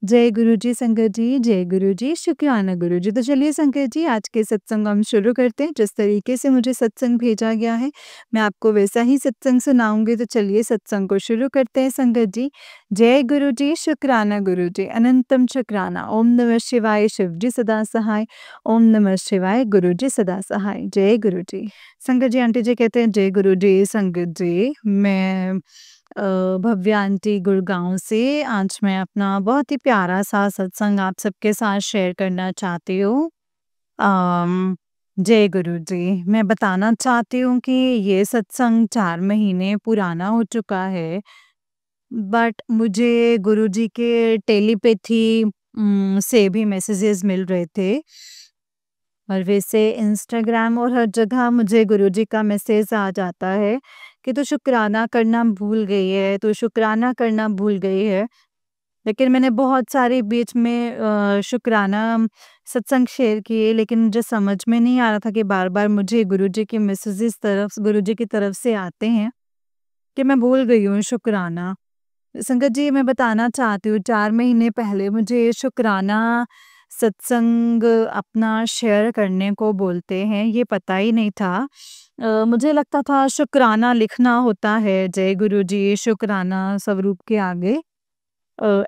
जय गुरु जी संगत जी, जय गुरु जी, शुक्राना गुरु जी। तो चलिए संगत जी, आज के सत्संग हम शुरू करते हैं। जिस तरीके से मुझे सत्संग भेजा गया है, मैं आपको वैसा ही सत्संग सुनाऊँगी। तो चलिए सत्संग को शुरू करते हैं संगत जी। जय गुरु जी, शुक्राना गुरु जी, अनंतम शुक्राना। ओम नमः शिवाय, शिव जी सदा सहाय। ओम नमः शिवाय, गुरु जी सदा सहाय। जय गुरु जी। संगत जी, आंटी जी कहते हैं जय गुरु जी संगत जी। मैं भव्य आंटी गुड़गाँव से आज मैं अपना बहुत ही प्यारा-सा सत्संग आप सबके साथ शेयर करना चाहती हूँ। जय गुरु जी। मैं बताना चाहती हूँ कि ये सत्संग 4 महीने पुराना हो चुका है, बट मुझे गुरुजी के टेलीपैथी से भी मैसेजेस मिल रहे थे। और वैसे इंस्टाग्राम और हर जगह मुझे गुरुजी का मैसेज आ जाता है कि तू शुक्राना करना भूल गई है, तू शुक्राना करना भूल गई है। लेकिन मैंने बहुत सारे बीच में शुक्राना सत्संग शेयर किए, लेकिन मुझे समझ में नहीं आ रहा था कि बार-बार मुझे गुरुजी के मैसेजेस गुरुजी की तरफ से आते हैं कि मैं भूल गई हूँ शुक्राना। संगत जी, मैं बताना चाहती हूँ 4 महीने पहले मुझे शुक्राना सत्संग अपना शेयर करने को बोलते हैं, ये पता ही नहीं था। मुझे लगता था शुक्राना लिखना होता है, जय गुरु जी शुक्राना स्वरूप के आगे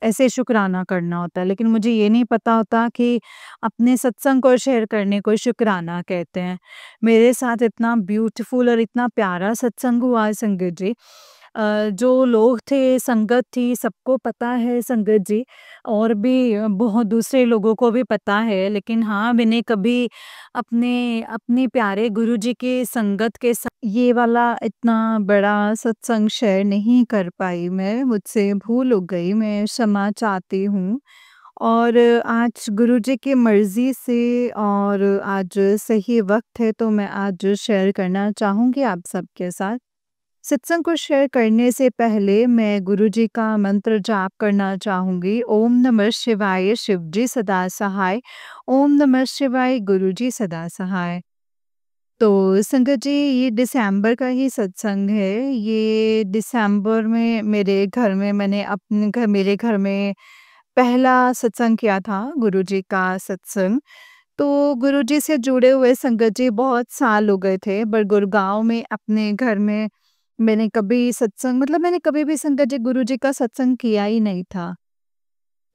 ऐसे शुक्राना करना होता है, लेकिन मुझे ये नहीं पता होता कि अपने सत्संग को शेयर करने को शुक्राना कहते हैं। मेरे साथ इतना ब्यूटीफुल और इतना प्यारा सत्संग हुआ संगत जी। जो लोग थे, संगत थी, सबको पता है संगत जी, और भी बहुत दूसरे लोगों को भी पता है, लेकिन हाँ, मैंने कभी अपने अपने प्यारे गुरुजी के संगत के साथ ये वाला इतना बड़ा सत्संग शेयर नहीं कर पाई मैं, मुझसे भूल हो गई, मैं क्षमा चाहती हूँ। और आज गुरुजी की मर्ज़ी से और आज सही वक़्त है, तो मैं आज शेयर करना चाहूँगी आप सबके साथ। सत्संग को शेयर करने से पहले मैं गुरुजी का मंत्र जाप करना चाहूँगी। ओम नमः शिवाय, शिव जी सदा सहाय। ओम नमः शिवाय, गुरु जी सदा सहाय। तो संगत जी, ये दिसंबर का ही सत्संग है। ये दिसंबर में मेरे घर में पहला सत्संग किया था गुरुजी का सत्संग। तो गुरुजी से जुड़े हुए संगत जी बहुत साल हो गए थे, बट गुड़गाँव में अपने घर में मैंने कभी भी संगत जी गुरुजी का सत्संग किया ही नहीं था।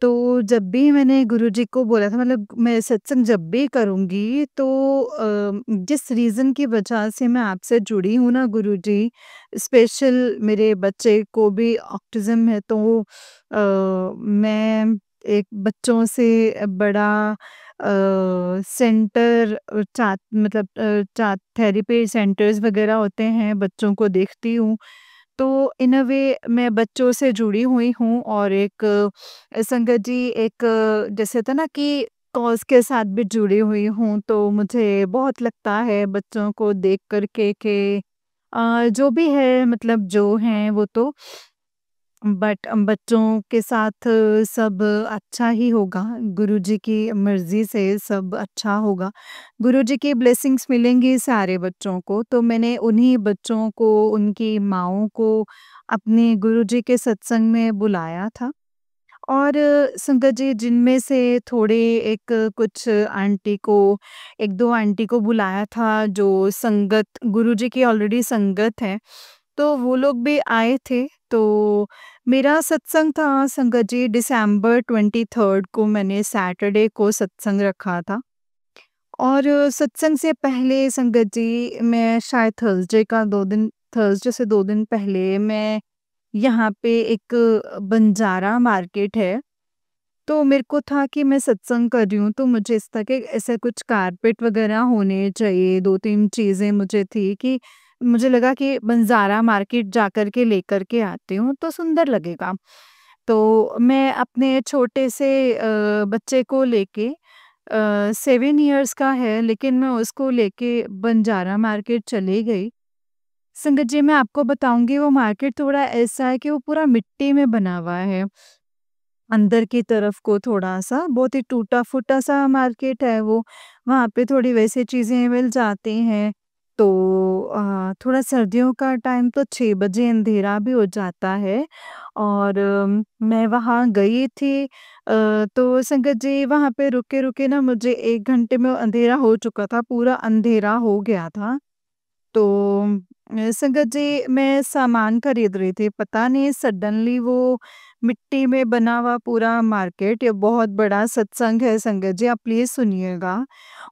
तो जब भी मैंने गुरुजी को बोला था, मतलब मैं सत्संग जब भी करूँगी तो जिस रीज़न की वजह से मैं आपसे जुड़ी हूँ ना गुरुजी, स्पेशल मेरे बच्चे को भी ऑटिज़्म है, तो मैं एक बच्चों से बड़ा सेंटर थेरेपी सेंटर्स वग़ैरह होते हैं, बच्चों को देखती हूँ। तो इन अ वे मैं बच्चों से जुड़ी हुई हूँ, और एक संगत जी एक जैसे होता है ना कि कॉज़ के साथ भी जुड़ी हुई हूँ, तो मुझे बहुत लगता है बच्चों को देख कर के कि जो भी है, मतलब जो हैं वो तो, बट बच्चों के साथ सब अच्छा ही होगा, गुरुजी की मर्ज़ी से सब अच्छा होगा। गुरुजी की ब्लेसिंग्स मिलेंगी सारे बच्चों को, तो मैंने उन्हीं बच्चों को, उनकी माँओं को अपने गुरुजी के सत्संग में बुलाया था। और संगत जी, जिनमें से थोड़े एक कुछ आंटी को 1-2 आंटी को बुलाया था, जो संगत गुरुजी की ऑलरेडी संगत है, तो वो लोग भी आए थे। तो मेरा सत्संग था संगत जी दिसंबर 23 को, मैंने सैटरडे को सत्संग रखा था। और सत्संग से पहले संगत जी, मैं शायद थर्सडे से 2 दिन पहले मैं यहाँ पे एक बंजारा मार्केट है, तो मेरे को था कि मैं सत्संग कर रही हूँ, तो मुझे इस तरह के ऐसे कुछ कारपेट वगैरह होने चाहिए, 2-3 चीज़ें मुझे थी कि मुझे लगा कि बंजारा मार्केट जाकर के लेकर के आती हूँ, तो सुंदर लगेगा। तो मैं अपने छोटे से बच्चे को लेके 7 इयर्स का है, लेकिन मैं उसको लेके बंजारा मार्केट चली गई। संगत जी, मैं आपको बताऊँगी, वो मार्केट थोड़ा ऐसा है कि वो पूरा मिट्टी में बना हुआ है। अंदर की तरफ को थोड़ा-सा बहुत ही टूटा-फूटा सा मार्केट है वो, वहाँ पे थोड़ी वैसी चीज़ें मिल जाती हैं। तो थोड़ा सर्दियों का टाइम तो 6 बजे अंधेरा भी हो जाता है और मैं वहाँ गई थी तो संगत जी वहाँ पे रुके-रुके ना मुझे 1 घंटे में अंधेरा हो चुका था, पूरा अंधेरा हो गया था। तो संगत जी मैं सामान खरीद रही थी, पता नहीं सडनली वो मिट्टी में बना हुआ पूरा मार्केट, ये बहुत बड़ा सत्संग है संगत जी, आप प्लीज़ सुनिएगा।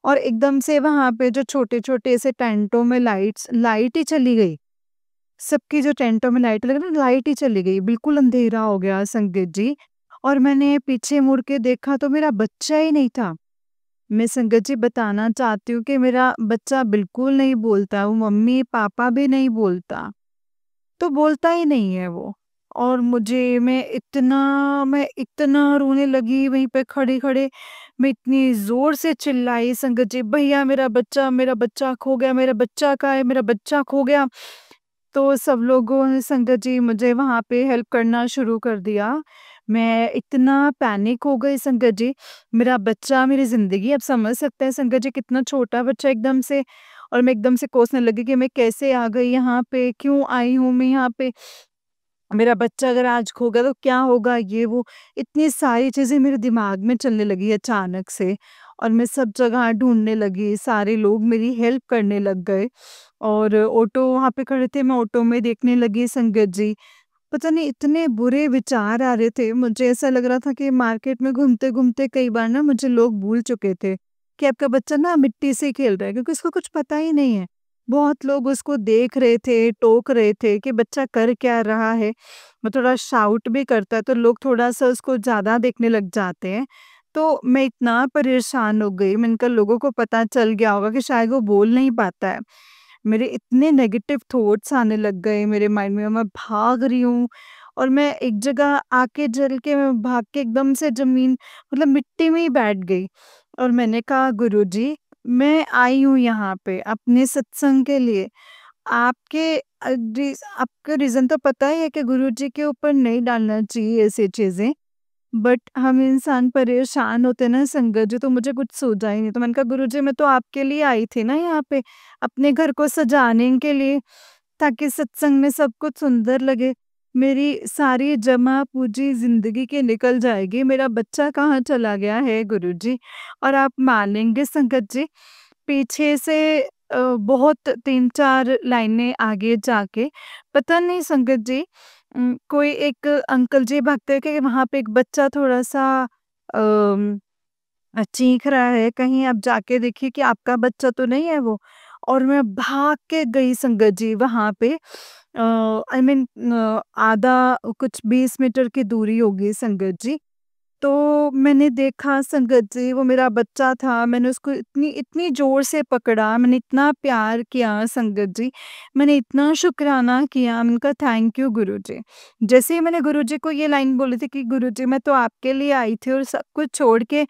और एकदम से वहाँ पे जो छोटे-छोटे से टेंटों में लाइट ही चली गई। सबकी जो टेंटों में लाइट लगी ना, लाइट ही चली गई, बिल्कुल अंधेरा हो गया संगत जी। और मैंने पीछे मुड़ के देखा तो मेरा बच्चा ही नहीं था। मैं संगत जी बताना चाहती हूँ कि मेरा बच्चा बिल्कुल नहीं बोलता, वो मम्मी-पापा भी नहीं बोलता, तो बोलता ही नहीं है वो। और मैं इतना रोने लगी वहीं पे खड़े-खड़े, मैं इतनी ज़ोर से चिल्लाई संगत जी, "भैया मेरा बच्चा खो गया, मेरा बच्चा कहाँ है? मेरा बच्चा खो गया।" तो सब लोगों ने संगत जी मुझे वहाँ पे हेल्प करना शुरू कर दिया। मैं इतना पैनिक हो गई संगत जी, मेरा बच्चा मेरी ज़िंदगी, आप समझ सकते हैं संगत जी कितना छोटा बच्चा एकदम से। और मैं एकदम से कोसने लगी कि मैं कैसे आ गई यहाँ पे? क्यों आई हूँ मैं यहाँ पे? मेरा बच्चा अगर आज खो गया तो क्या होगा? ये वो, इतनी सारी चीज़ें मेरे दिमाग में चलने लगी अचानक से। और मैं सब जगह ढूँढने लगी, सारे लोग मेरी हेल्प करने लग गए। और ऑटो वहाँ पे खड़े थे, मैं ऑटो में देखने लगी संगत जी। पता नहीं इतने बुरे विचार आ रहे थे, मुझे ऐसा लग रहा था कि मार्केट में घूमते-घूमते कई बार ना मुझे लोग भूल चुके थे, कि आपका बच्चा ना मिट्टी से खेल रहा है, क्योंकि उसको कुछ पता ही नहीं है। बहुत लोग उसको देख रहे थे, टोक रहे थे कि बच्चा कर क्या रहा है। वो थोड़ा शाउट भी करता है तो लोग थोड़ा-सा उसको ज़्यादा देखने लग जाते हैं। तो मैं इतना परेशान हो गई, मैंने कहा लोगों को पता चल गया होगा कि शायद वो बोल नहीं पाता है। मेरे इतने नेगेटिव थॉट्स आने लग गए मेरे माइंड में, मैं भाग रही हूँ। और मैं एक जगह आके जल के मैं भाग के एकदम से ज़मीन, मतलब मिट्टी में ही बैठ गई। और मैंने कहा गुरुजी, मैं आई हूँ यहाँ पे अपने सत्संग के लिए। आपके आपको रीज़न तो पता ही है कि गुरुजी के ऊपर नहीं डालना चाहिए ऐसी चीज़ें। बट हम इंसान परेशान होते हैं ना संगत जी, तो मुझे कुछ सूझा ही नहीं। तो मैंने कहा गुरुजी मैं तो आपके लिए आई थी ना यहाँ पे, अपने घर को सजाने के लिए, ताकि सत्संग में सब कुछ सुंदर लगे। मेरी सारी जमा पूँजी ज़िंदगी की निकल जाएगी, मेरा बच्चा कहाँ चला गया है गुरुजी? और आप मानेंगे संगत जी, पीछे से बहुत 3-4 लाइनें आगे जाके, पता नहीं संगत जी, कोई एक अंकल जी भागते हुए कि वहाँ पे एक बच्चा थोड़ा-सा अम, चीख रहा है, कहीं आप जाके देखिए कि आपका बच्चा तो नहीं है वो। और मैं भाग के गई संगत जी वहाँ पे, आई मीन आधा, कुछ 20 मीटर की दूरी होगी संगत जी। तो मैंने देखा संगत जी वो मेरा बच्चा था, मैंने उसको इतनी इतनी ज़ोर से पकड़ा, मैंने इतना प्यार किया संगत जी, मैंने इतना शुक्राना किया, मैंने कहा थैंक यू गुरुजी। जैसे ही मैंने गुरुजी को ये लाइन बोली थी कि गुरुजी मैं तो आपके लिए आई थी और सब कुछ छोड़ के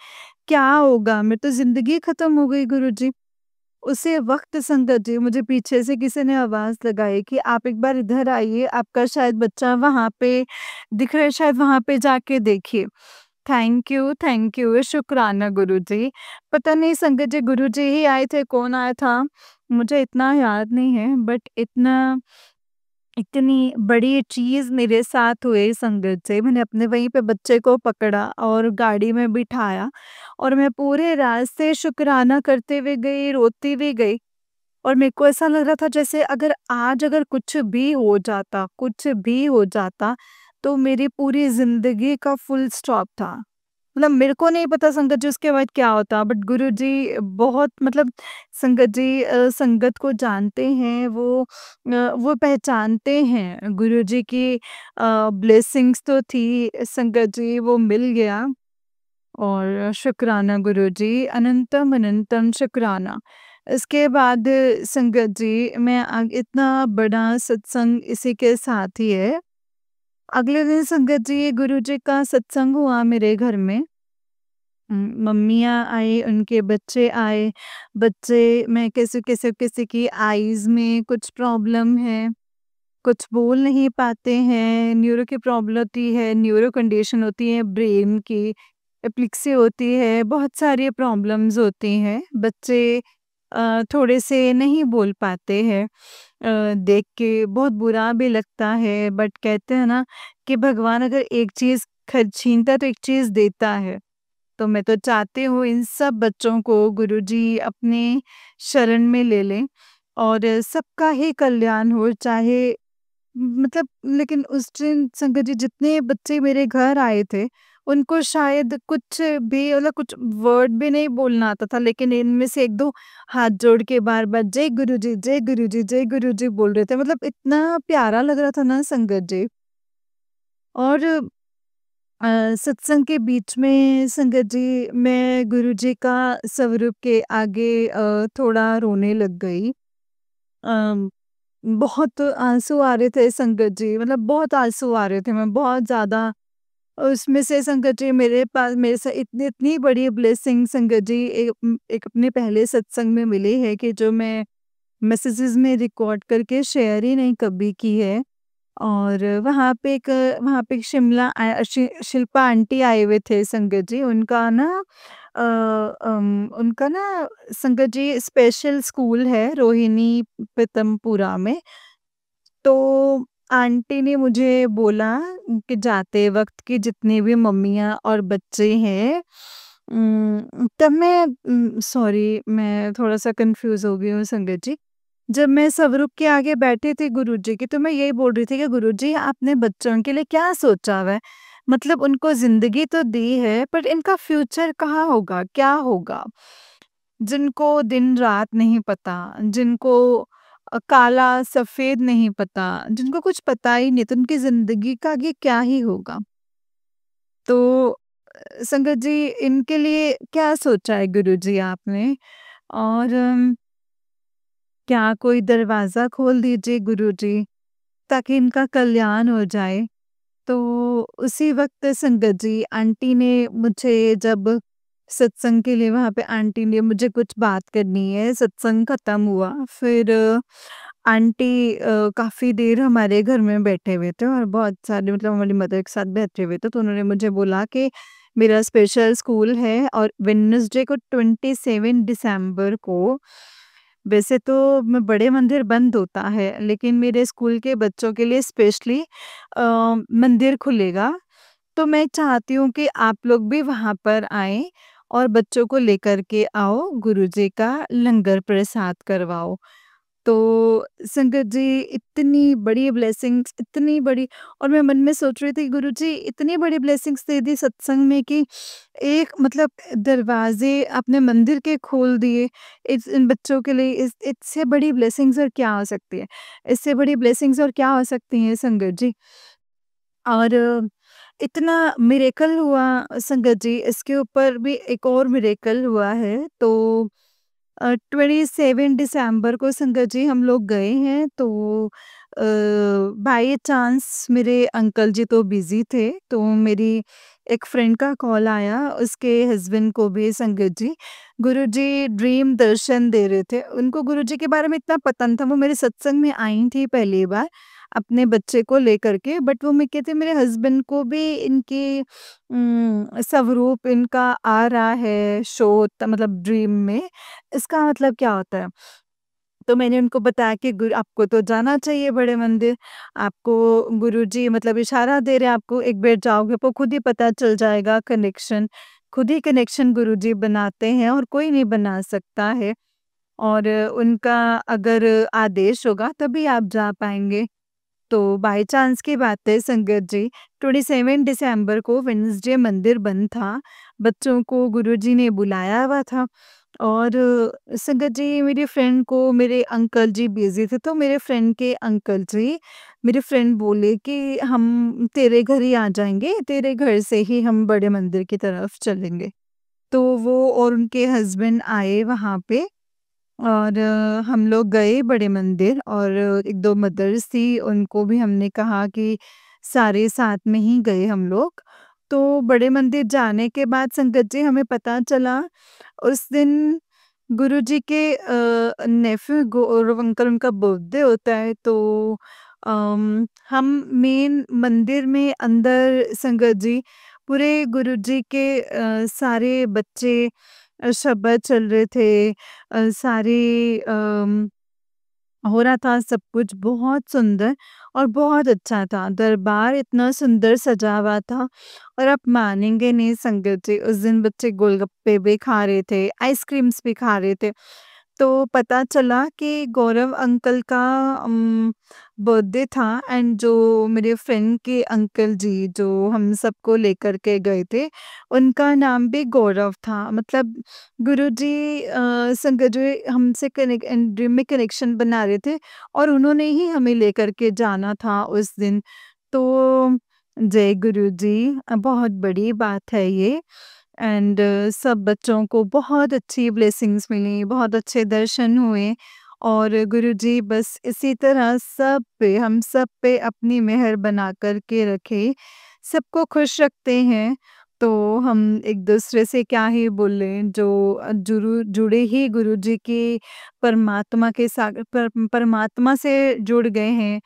क्या होगा? मेरी तो ज़िंदगी खत्म हो गई गुरुजी। उसी वक़्त संगत जी मुझे पीछे से किसी ने आवाज़ लगाई कि आप एक बार इधर आइए, आपका शायद बच्चा वहाँ पे दिख रहा है, शायद वहाँ पे जाके देखिए। थैंक यू, शुक्राना गुरुजी। पता नहीं संगत जी गुरुजी ही आए थे, कौन आया था, मुझे इतना याद नहीं है, बट इतनी बड़ी चीज़ मेरे साथ हुई संगत जी, मैंने अपने वहीं पे बच्चे को पकड़ा और गाड़ी में बिठाया और मैं पूरे रास्ते शुक्राना करते हुए गई, रोती भी गई। और मेरे को ऐसा लग रहा था जैसे अगर कुछ भी हो जाता, तो मेरी पूरी ज़िंदगी का फुल स्टॉप था। मतलब मेरे को नहीं पता संगत जी उसके बाद क्या होता, बट गुरुजी बहुत, मतलब संगत जी संगत को जानते हैं, वो पहचानते हैं। गुरुजी की ब्लेसिंग्स तो थी संगत जी, वो मिल गया। और शुक्राना गुरुजी, अनंतम अनंतम शुक्राना। इसके बाद संगत जी मैं इतना बड़ा सत्संग इसी के साथ ही है। अगले दिन संगत जी गुरुजी का सत्संग हुआ मेरे घर में। मम्मियाँ आई, उनके बच्चे आए। बच्चे में कैसे-कैसे, किसी की आईज़ में कुछ प्रॉब्लम है, कुछ बोल नहीं पाते हैं, न्यूरो की प्रॉब्लम होती है, न्यूरो कंडीशन होती है, ब्रेन की एपिलेप्सी होती है, बहुत सारी प्रॉब्लम्स होती हैं। बच्चे थोड़े से नहीं बोल पाते हैं। देख के बहुत बुरा भी लगता है, बट कहते हैं ना कि भगवान अगर एक चीज़ छीनता है तो एक चीज़ देता है। तो मैं तो चाहती हूँ इन सब बच्चों को गुरुजी अपने शरण में ले लें और सबका ही कल्याण हो, चाहे मतलब लेकिन उस दिन संगत जी जितने बच्चे मेरे घर आए थे, उनको शायद कुछ भी मतलब कुछ वर्ड भी नहीं बोलना आता था, लेकिन इनमें से 1-2 हाथ जोड़ के बार-बार जय गुरुजी, जय गुरुजी, जय गुरुजी बोल रहे थे। मतलब इतना प्यारा लग रहा था ना संगत जी। और सत्संग के बीच में संगत जी मैं गुरुजी का स्वरूप के आगे थोड़ा रोने लग गई। अम, बहुत आँसू आ रहे थे संगत जी, मतलब बहुत आँसू आ रहे थे, मैं बहुत ज़्यादा उसमें से संगत जी मेरे पास मेरे से इतनी इतनी बड़ी ब्लेसिंग संगत जी एक अपने पहले सत्संग में मिली है कि जो मैं मैसेजेस में रिकॉर्ड करके शेयर ही नहीं कभी की है। और वहाँ पे एक शिल्पा आंटी आए हुए थे संगत जी, उनका ना संगत जी स्पेशल स्कूल है रोहिणी पीतमपुरा में। तो आंटी ने मुझे बोला कि जाते वक़्त कि जितनी भी मम्मियाँ और बच्चे हैं तब मैं सॉरी मैं थोड़ा-सा कन्फ्यूज़ हो गई हूँ संगत जी। जब मैं स्वरूप के आगे बैठी थी गुरुजी की, तो मैं यही बोल रही थी कि गुरुजी आपने बच्चों के लिए क्या सोचा हुआ है? मतलब उनको ज़िंदगी तो दी है, पर इनका फ्यूचर कहाँ होगा, क्या होगा? जिनको दिन-रात नहीं पता, जिनको काला-सफ़ेद नहीं पता, जिनको कुछ पता ही नहीं, तो उनकी ज़िंदगी का आगे क्या ही होगा? तो संगत जी इनके लिए क्या सोचा है गुरुजी आपने? और क्या कोई दरवाज़ा खोल दीजिए गुरुजी, ताकि इनका कल्याण हो जाए। तो उसी वक़्त संगत जी आंटी ने मुझे जब सत्संग के लिए वहाँ पे आंटी ने मुझे कुछ बात करनी है, सत्संग खत्म हुआ। फिर आंटी काफ़ी देर हमारे घर में बैठे हुए थे और बहुत सारे मतलब हमारी मदर के साथ बैठे हुए थे, तो उन्होंने मुझे बोला कि मेरा स्पेशल स्कूल है और वेडनेसडे को 27 दिसंबर को वैसे तो मैं बड़े मंदिर बंद होता है, लेकिन मेरे स्कूल के बच्चों के लिए स्पेशली मंदिर खुलेगा। तो मैं चाहती हूँ कि आप लोग भी वहाँ पर आएँ और बच्चों को लेकर के आओ, गुरुजी का लंगर प्रसाद करवाओ। तो संगत जी इतनी बड़ी ब्लेसिंग्स इतनी बड़ी, और मैं मन में सोच रही थी गुरुजी इतनी बड़ी ब्लेसिंग्स दे दी सत्संग में कि एक मतलब दरवाजे आपने मंदिर के खोल दिए इस इन बच्चों के लिए, इस इससे बड़ी ब्लेसिंग्स और क्या हो सकती है? इससे बड़ी ब्लेसिंग्स और क्या हो सकती हैं संगत जी? और इतना मिरेकल हुआ संगत जी, इसके ऊपर भी एक और मिरेकल हुआ है। तो 27 दिसंबर को संगत जी हम लोग गए हैं, तो बाय चांस मेरे अंकल जी तो बिज़ी थे, तो मेरी एक फ्रेंड का कॉल आया, उसके हस्बैंड को भी संगत जी, गुरुजी ड्रीम दर्शन दे रहे थे। उनको गुरुजी के बारे में इतना पता नहीं था, वो मेरे सत्संग में आई थी पहली बार, अपने बच्चे को लेकर के, बट वो मैं कहते मेरे हस्बैंड को भी इनकी स्वरूप इनका आ रहा है शो मतलब ड्रीम में, इसका मतलब क्या होता है? तो मैंने उनको बताया कि गुरु आपको तो जाना चाहिए बड़े मंदिर, आपको गुरुजी मतलब इशारा दे रहे हैं, आपको एक बार जाओगे तो खुद ही पता चल जाएगा कनेक्शन, खुद ही कनेक्शन गुरुजी बनाते हैं और कोई नहीं बना सकता है, और उनका अगर आदेश होगा तभी आप जा पाएँगे। तो बाय चांस की बात है संगत जी, 27 दिसंबर को वेडनेसडे मंदिर बंद था, बच्चों को गुरुजी ने बुलाया हुआ था, और संगत जी मेरी फ्रेंड को मेरे अंकल जी बिज़ी थे, तो मेरे फ्रेंड के अंकल जी मेरे फ्रेंड बोले कि हम तेरे घर ही आ जाएँगे, तेरे घर से ही हम बड़े मंदिर की तरफ चलेंगे। तो वो और उनके हस्बैंड आए वहाँ पे, और हम लोग गए बड़े मंदिर, और 1-2 मदर्स थी, उनको भी हमने कहा कि सारे साथ में ही गए हम लोग। तो बड़े मंदिर जाने के बाद संगत जी हमें पता चला उस दिन गुरुजी के नेफ्यू गौरव अंकल उनका बर्थडे होता है, तो हम मेन मंदिर में अंदर संगत जी पूरे गुरुजी के सारे बच्चे शब्द चल रहे थे, सारे हो रहा था सब कुछ बहुत सुंदर और बहुत अच्छा था। दरबार इतना सुंदर सजा हुआ था और आप मानेंगे नहीं संगत जी, उस दिन बच्चे गोलगप्पे भी खा रहे थे, आइसक्रीम्स भी खा रहे थे। तो पता चला कि गौरव अंकल का बर्थडे था एंड जो मेरे फ्रेंड के अंकल जी जो हम सबको लेकर के गए थे, उनका नाम भी गौरव था। मतलब गुरुजी संगत जी हमसे ड्रीम में कनेक्शन बना रहे थे और उन्होंने ही हमें लेकर के जाना था उस दिन। तो जय गुरुजी, बहुत बड़ी बात है ये। एंड सब बच्चों को बहुत अच्छी ब्लेसिंग्स मिली, बहुत अच्छे दर्शन हुए और गुरुजी बस इसी तरह सब पे, हम सब पे अपनी मेहर बना कर के रखे, सबको खुश रखते हैं। तो हम एक-दूसरे से क्या ही बोलें, जो जुड़े ही गुरुजी की परमात्मा के परमात्मा से जुड़ गए हैं।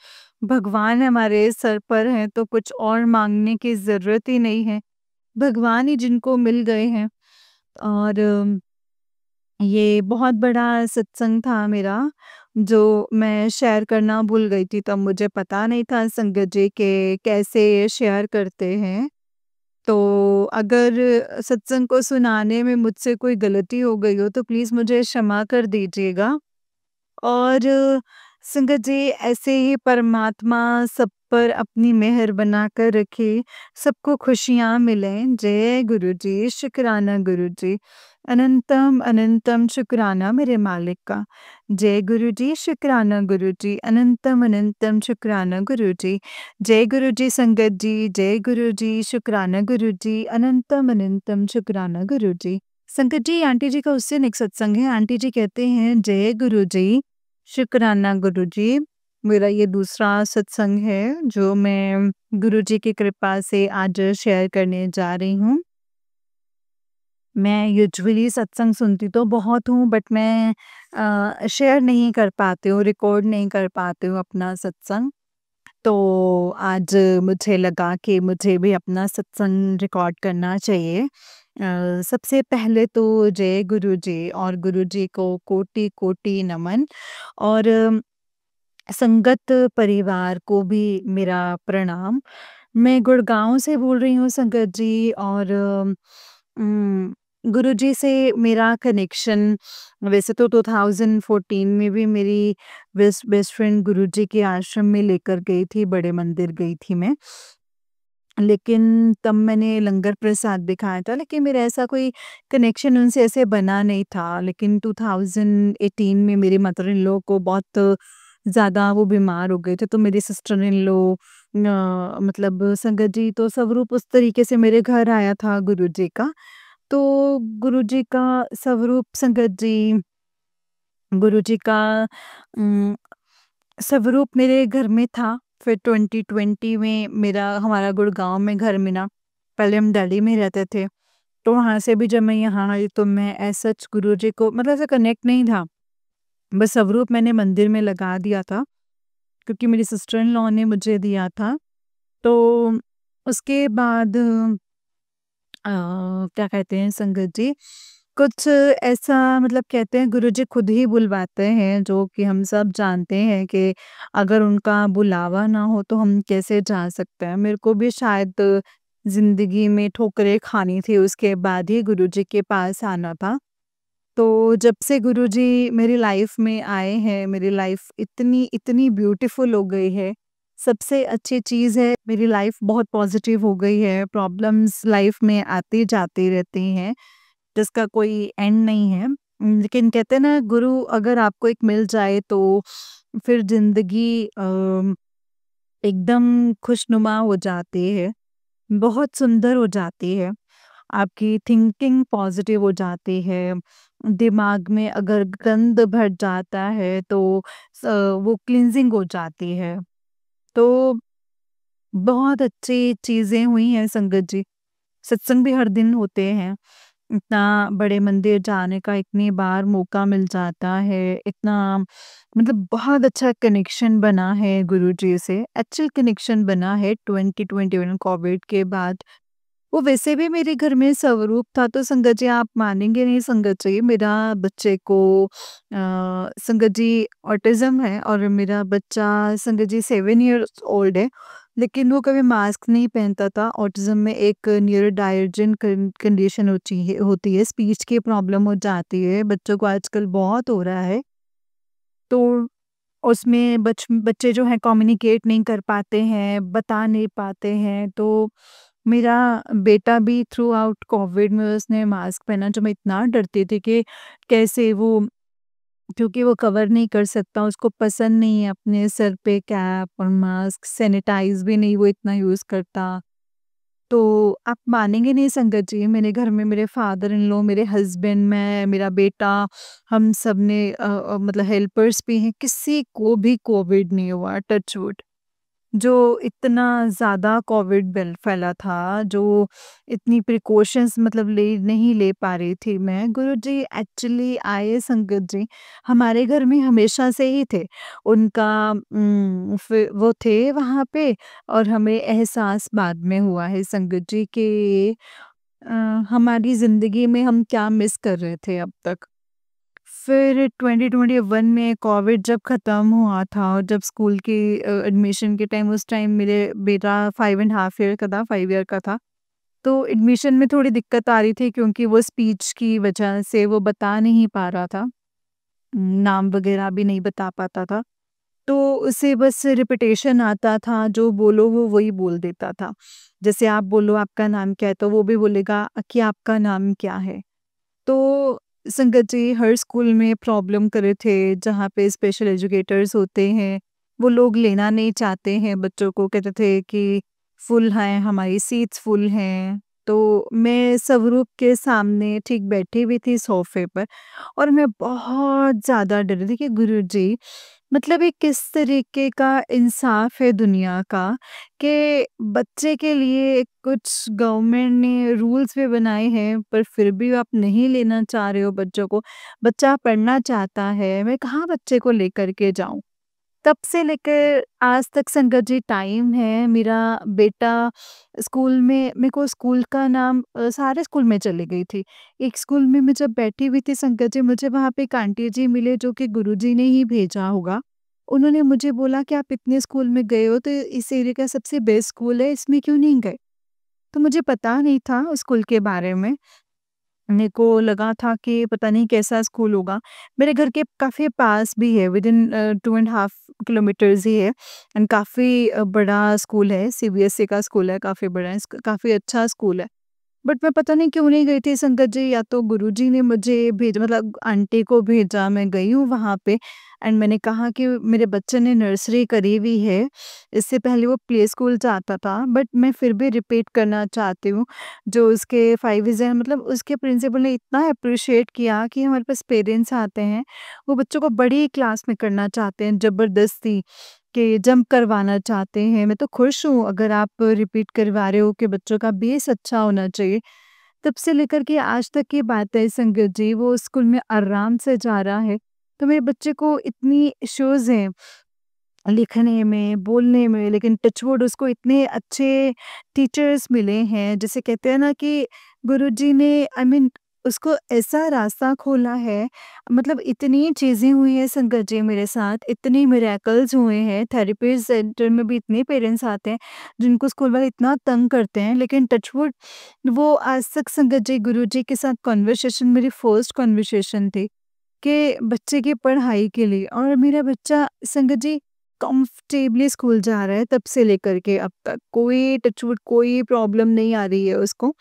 भगवान हमारे सर पर हैं, तो कुछ और माँगने की ज़रूरत ही नहीं है। भगवान ही जिनको मिल गए हैं और ये बहुत बड़ा सत्संग था मेरा, जो मैं शेयर करना भूल गई थी, तब मुझे पता नहीं था संगत जी के कैसे शेयर करते हैं। तो अगर सत्संग को सुनाने में मुझसे कोई गलती हो गई हो, तो प्लीज़ मुझे क्षमा कर दीजिएगा। और संगत जी ऐसे ही परमात्मा सब पर अपनी मेहर बनाकर रखे, सबको खुशियाँ मिलें। जय गुरु जी, शुक्राना गुरु जी। अनंतम अनंतम शुक्राना मेरे मालिक का। जय गुरु जी, शुक्राना गुरु जी। अनंतम अनंतम शुक्राना गुरु जी। जय गुरु जी संगत जी, जय गुरु जी, शुक्राना गुरु जी। अनंतम अनंतम शुक्राना गुरु जी। संगत जी, आंटी जी का उस दिन एक सत्संग है। आंटी जी कहते हैं, जय गुरु जी, शुक्राना गुरु जी। मेरा ये दूसरा सत्संग है जो मैं गुरु जी की कृपा से आज शेयर करने जा रही हूँ। मैं यूजुअली सत्संग सुनती तो बहुत हूँ, बट मैं शेयर नहीं कर पाती हूँ, रिकॉर्ड नहीं कर पाती हूँ अपना सत्संग। तो आज मुझे लगा कि मुझे भी अपना सत्संग रिकॉर्ड करना चाहिए। सबसे पहले तो जय गुरु जी और गुरु जी को कोटि-कोटि नमन और संगत परिवार को भी मेरा प्रणाम। मैं गुड़गाँव से बोल रही हूँ संगत जी और उम, गुरुजी से मेरा कनेक्शन वैसे तो 2014 में भी मेरी बेस्ट बेस्ट फ्रेंड गुरुजी के आश्रम में लेकर गई थी, बड़े मंदिर गई थी मैं। लेकिन तब मैंने लंगर प्रसाद भी खाया था, लेकिन मेरा ऐसा कोई कनेक्शन उनसे ऐसे बना नहीं था। लेकिन 2018 में मेरी मदर इन लॉ को बहुत ज़्यादा वो बीमार हो गए थे, तो मेरी सिस्टर इन लॉ मतलब संगत जी तो स्वरूप उस तरीके से मेरे घर आया था गुरुजी का। तो गुरुजी का स्वरूप संगत जी, गुरुजी का उम, स्वरूप मेरे घर में था। फिर 2020 में मेरा हमारा गुड़गाँव में घर मिला। पहले हम दिल्ली में रहते थे, तो वहाँ से भी जब मैं यहाँ आई तो मैं एज़ सच गुरुजी को मतलब ऐसा कनेक्ट नहीं था। बस स्वरूप मैंने मंदिर में लगा दिया था, क्योंकि मेरी सिस्टर इन लॉ ने मुझे दिया था। तो उसके बाद क्या कहते हैं संगत जी, कुछ ऐसा मतलब कहते हैं गुरुजी खुद ही बुलवाते हैं, जो कि हम सब जानते हैं कि अगर उनका बुलावा ना हो तो हम कैसे जा सकते हैं। मेरे को भी शायद ज़िंदगी में ठोकरें खानी थी, उसके बाद ही गुरुजी के पास आना था। तो जब से गुरुजी मेरी लाइफ में आए हैं, मेरी लाइफ इतनी इतनी ब्यूटीफुल हो गई है। सबसे अच्छी चीज़ है मेरी लाइफ बहुत पॉजिटिव हो गई है, प्रॉब्लम्स लाइफ में आती-जाती रहती हैं, जिसका कोई एंड नहीं है। लेकिन कहते हैं ना गुरु अगर आपको एक मिल जाए तो फिर ज़िंदगी एकदम खुशनुमा हो जाती है, बहुत सुंदर हो जाती है। आपकी थिंकिंग पॉजिटिव हो जाती है। दिमाग में अगर गंद भर जाता है तो वो क्लींजिंग हो जाती है। तो बहुत अच्छी चीज़ें हुई हैं संगत जी। सत्संग भी हर दिन होते हैं। इतना बड़े मंदिर जाने का इतनी बार मौका मिल जाता है। इतना मतलब बहुत अच्छा कनेक्शन बना है गुरुजी से। एक्चुअल कनेक्शन बना है 2021 कोविड के बाद। वो वैसे भी मेरे घर में स्वरूप था, तो संगत जी आप मानेंगे नहीं संगत जी, मेरा बच्चे को संगत जी ऑटिज़्म है और मेरा बच्चा संगत जी 7 इयर्स ओल्ड है, लेकिन वो कभी मास्क नहीं पहनता था। ऑटिज़्म में एक न्यूरोडाइवर्जेंट कंडीशन होती है, स्पीच की प्रॉब्लम हो जाती है, बच्चों को आजकल बहुत हो रहा है। तो उसमें बच्चे जो हैं कम्युनिकेट नहीं कर पाते हैं, बता नहीं पाते हैं, तो मेरा बेटा भी थ्रू आउट कोविड में उसने मास्क पहना, जो मैं इतना डरती थी कि कैसे वो, क्योंकि वो कवर नहीं कर सकता, उसको पसंद नहीं है अपने सर पे कैप और मास्क, सैनिटाइज़ भी नहीं वो इतना यूज़ करता। तो आप मानेंगे नहीं संगत जी, मेरे घर में मेरे फादर इन लॉ, मेरे हस्बैंड, मैं, मेरा बेटा, हम सब ने मतलब हेल्पर्स भी हैं, किसी को भी कोविड नहीं हुआ, टच वुड। जो इतना ज़्यादा कोविड बेल फैला था, जो इतनी प्रिकॉशंस मतलब ले नहीं ले पा रही थी मैं। गुरुजी एक्चुअली आए संगत जी, हमारे घर में हमेशा से ही थे। उनका फिर वो थे वहाँ पे और हमें एहसास बाद में हुआ है संगत जी कि अ, हमारी ज़िंदगी में हम क्या मिस कर रहे थे अब तक। फिर 2021 में कोविड जब ख़त्म हुआ था और जब स्कूल की एडमिशन के टाइम, उस टाइम मेरे बेटा 5 एंड हाफ ईयर का था, 5 ईयर का था। तो एडमिशन में थोड़ी दिक्कत आ रही थी क्योंकि वो स्पीच की वजह से वो बता नहीं पा रहा था। नाम वग़ैरह भी नहीं बता पाता था। तो उसे बस रिपिटेशन आता था, जो बोलो वो वही बोल देता था। जैसे आप बोलो आपका नाम क्या है? तो वो भी बोलेगा कि आपका नाम क्या है? तो संगत जी हर स्कूल में प्रॉब्लम कर रहे थे, जहाँ पे स्पेशल एजुकेटर्स होते हैं, वो लोग लेना नहीं चाहते हैं बच्चों को, कहते थे कि फुल हैं, हमारी सीट्स फुल हैं। तो मैं स्वरूप के सामने ठीक बैठी हुई थी सोफ़े पर और मैं बहुत ज़्यादा डर रही थी कि गुरुजी, मतलब ये किस तरीके का इंसाफ है दुनिया का कि बच्चे के लिए कुछ गवर्नमेंट ने रूल्स भी बनाए हैं, पर फिर भी आप नहीं लेना चाह रहे हो बच्चों को। बच्चा पढ़ना चाहता है, मैं कहाँ बच्चे को लेकर के जाऊँ? तब से लेकर आज तक संगत जी टाइम है, मेरा बेटा स्कूल में, मेरे को स्कूल का नाम सारे स्कूल में चली गई थी। एक स्कूल में मैं जब बैठी हुई थी संगत जी, मुझे वहाँ पे एक आंटी जी मिले जो कि गुरुजी ने ही भेजा होगा। उन्होंने मुझे बोला कि आप इतने स्कूल में गए हो तो इस एरिया का सबसे बेस्ट स्कूल है, इसमें क्यों नहीं गए? तो मुझे पता नहीं था उस स्कूल के बारे में। मेरे को लगा था कि पता नहीं कैसा स्कूल होगा। मेरे घर के काफ़ी पास भी है, विदिन 2 एंड हाफ किलोमीटर्स ही है एंड काफ़ी बड़ा स्कूल है, सीबीएसई का स्कूल है, काफ़ी बड़ा है, काफ़ी अच्छा स्कूल है। बट मैं पता नहीं क्यों नहीं गई थी संगत जी, या तो गुरुजी ने मुझे भेजा, मतलब आंटी को भेजा, मैं गई हूँ वहाँ पे एंड मैंने कहा कि मेरे बच्चे ने नर्सरी करी हुई है, इससे पहले वो प्ले स्कूल जाता था, बट मैं फिर भी रिपीट करना चाहती हूँ। जो उसके 5 ईज़ हैं, मतलब उसके प्रिंसिपल ने इतना अप्रिशिएट किया कि हमारे पास पेरेंट्स आते हैं, वो बच्चों को बड़ी क्लास में करना चाहते हैं ज़बरदस्ती, कि जंप करवाना चाहते हैं। मैं तो खुश हूँ अगर आप रिपीट करवा रहे हो कि बच्चों का बेस अच्छा होना चाहिए। तब से लेकर के आज तक की बात है संगत जी, वो स्कूल में आराम से जा रहा है। तो मेरे बच्चे को इतनी इश्यूज़ हैं लिखने में, बोलने में, लेकिन टच वुड उसको इतने अच्छे टीचर्स मिले हैं, जिसे कहते हैं ना कि गुरुजी ने आई मीन उसको ऐसा रास्ता खोला है, मतलब इतनी चीज़ें हुई हैं संगत जी मेरे साथ, इतने मिरेकल्स हुए हैं, थेरेपी सेंटर में भी इतने पेरेंट्स आते हैं, जिनको स्कूल वाले इतना तंग करते हैं, लेकिन टच वुड वो आज तक संगत जी गुरुजी के साथ कन्वर्सेशन मेरी फर्स्ट कन्वर्सेशन थी कि बच्चे की पढ़ाई के लिए, और मेरा बच्चा संगत जी कंफर्टेबली स्कूल जा रहा है तब से लेकर के अब तक। कोई टचवुड कोई प्रॉब्लम नहीं आ रही है उसको।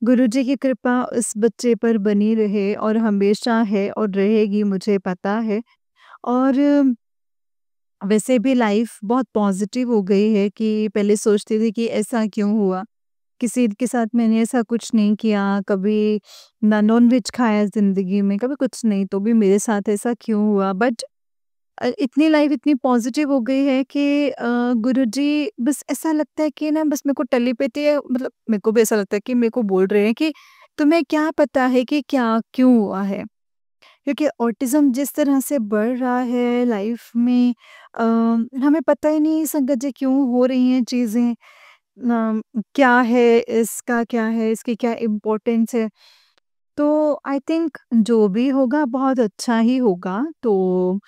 गुरुजी की कृपा उस बच्चे पर बनी रहे और हमेशा है और रहेगी, मुझे पता है। और वैसे भी लाइफ बहुत पॉजिटिव हो गई है कि पहले सोचती थी कि ऐसा क्यों हुआ? किसी के साथ मैंने ऐसा कुछ नहीं किया, कभी ना नॉन-वेज खाया ज़िंदगी में, कभी कुछ नहीं, तो भी मेरे साथ ऐसा क्यों हुआ? बट इतनी लाइफ इतनी पॉजिटिव हो गई है कि गुरुजी बस ऐसा लगता है कि ना, बस मेरे को टेलीपैथी है, मतलब मेरे को भी ऐसा लगता है कि मेरे को बोल रहे हैं कि तुम्हें क्या पता है कि क्या क्यों हुआ है? क्योंकि ऑटिज़्म जिस तरह से बढ़ रहा है लाइफ में, हमें पता ही नहीं संगत जी क्यों हो रही हैं चीज़ें। क्या है, इसका क्या है, इसकी क्या इम्पोर्टेंस है। तो आई थिंक जो भी होगा बहुत अच्छा ही होगा। तो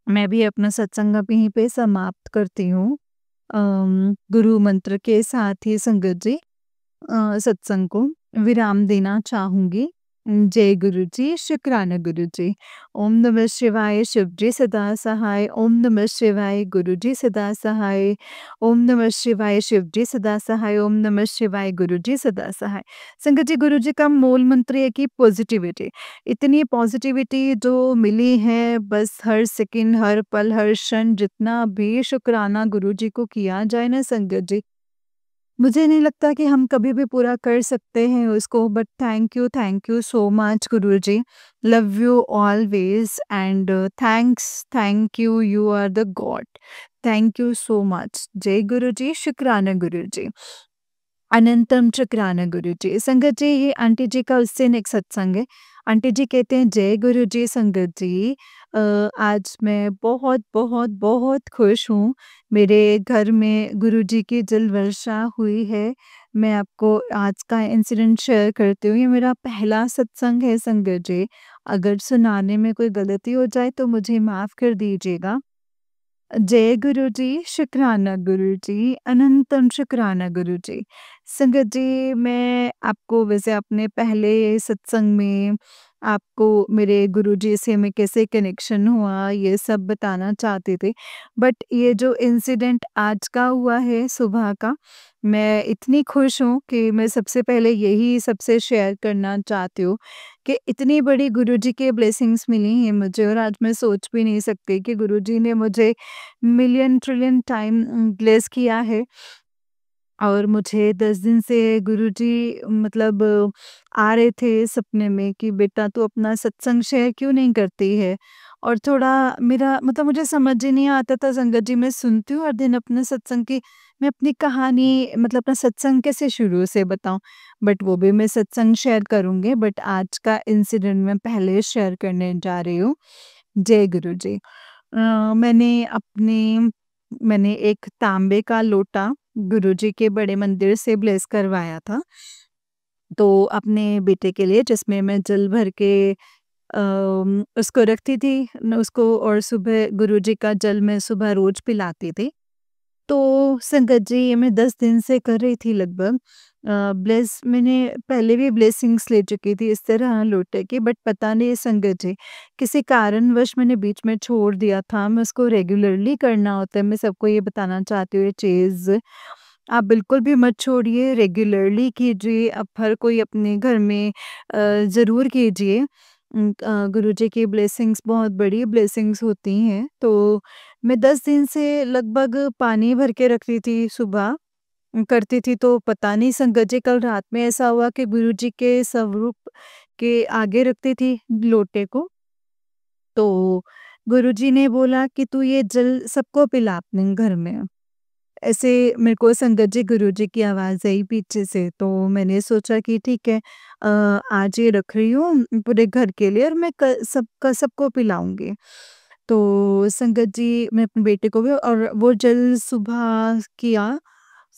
मैं भी अपना सत्संग अब यहीं पे समाप्त करती हूँ। गुरु मंत्र के साथ ही संगत जी सत्संग को विराम देना चाहूँगी। जय गुरु जी, शुक्राना गुरु जी। ओम नमः शिवाय, शिव जी सदा सहाय। ओम नमः शिवाय, गुरु जी सदा सहाय। ओम नमः शिवाय, शिव जी सदा सहाय। ओम नमः शिवाय, गुरु जी सदा सहाय। संगत जी, गुरु जी का मूल मंत्र है कि पॉजिटिविटी। इतनी पॉजिटिविटी जो मिली है, बस हर सेकंड, हर पल, हर क्षण जितना भी शुक्राना गुरु जी को किया जाए ना संगत जी, मुझे नहीं लगता कि हम कभी भी पूरा कर सकते हैं उसको। But thank you so much Guruji. Love you always and thanks, thank you, you are the god. Thank you so much. जय गुरुजी, शुक्राना गुरुजी। अनंतम शुक्राना गुरुजी। संगत जी, ये आंटी जी का उससे नेक्स्ट सत्संग है। आंटी जी कहते हैं, जय गुरुजी संगत जी। आज मैं बहुत बहुत बहुत खुश हूँ। मेरे घर में गुरुजी की जल वर्षा हुई है। मैं आपको आज का इंसिडेंट शेयर करती हूँ। ये मेरा पहला सत्संग है संगत जी। अगर सुनाने में कोई गलती हो जाए तो मुझे माफ़ कर दीजिएगा। जय गुरुजी, शुक्राना गुरुजी, अनंतम शुक्राना गुरुजी। संगत जी, मैं आपको वैसे अपने पहले सत्संग में आपको मेरे गुरुजी से मैं कैसे कनेक्शन हुआ ये सब बताना चाहती थी। बट ये जो इंसिडेंट आज का हुआ है सुबह का, मैं इतनी खुश हूँ कि मैं सबसे पहले यही सबसे शेयर करना चाहती हूँ कि इतनी बड़ी गुरुजी के ब्लेसिंग्स मिली हैं मुझे। और आज मैं सोच भी नहीं सकती कि गुरुजी ने मुझे मिलियन ट्रिलियन टाइम ब्लेस किया है। और मुझे 10 दिन से गुरुजी मतलब आ रहे थे सपने में कि बेटा तू अपना सत्संग शेयर क्यों नहीं करती है। और थोड़ा मेरा मतलब मुझे समझ ही नहीं आता था संगत जी। मैं सुनती हूँ हर दिन अपने सत्संग की, मैं अपनी कहानी मतलब अपना सत्संग कैसे शुरू से बताऊं। बट वो भी मैं सत्संग शेयर करूंगी। बट आज का इंसिडेंट मैं पहले शेयर करने जा रही हूँ। जय गुरु जी। मैंने एक तांबे का लोटा गुरुजी के बड़े मंदिर से ब्लेस करवाया था। तो अपने बेटे के लिए जिसमें मैं जल भर के उसको रखती थी न उसको। और सुबह गुरुजी का जल मैं सुबह रोज पिलाती थी। तो संगत जी, ये मैं 10 दिन से कर रही थी लगभग। ब्लेस मैंने पहले भी ब्लेसिंग्स ले चुकी थी इस तरह लोटे की। बट पता नहीं संगत जी, किसी कारणवश मैंने बीच में छोड़ दिया था। मैं उसको रेगुलरली करना होता है। मैं सबको ये बताना चाहती हूँ ये चीज़ आप बिल्कुल भी मत छोड़िए, रेगुलरली कीजिए। आप हर कोई अपने घर में ज़रूर कीजिए। गुरुजी की ब्लेसिंग्स बहुत बड़ी ब्लेसिंग्स होती हैं। तो मैं 10 दिन से लगभग पानी भर के रखती थी सुबह करती थी। तो पता नहीं संगत जी, कल रात में ऐसा हुआ कि गुरुजी के स्वरूप के आगे रखती थी लोटे को। तो गुरुजी ने बोला कि तू ये जल सबको पिला अपने घर में। ऐसे मेरे को संगत जी गुरुजी की आवाज़ आई पीछे से। तो मैंने सोचा कि ठीक है, आज ये रख रही हूँ पूरे घर के लिए और मैं सबको पिलाऊंगी। तो संगत जी, मैं अपने बेटे को भी और वो जल सुबह किया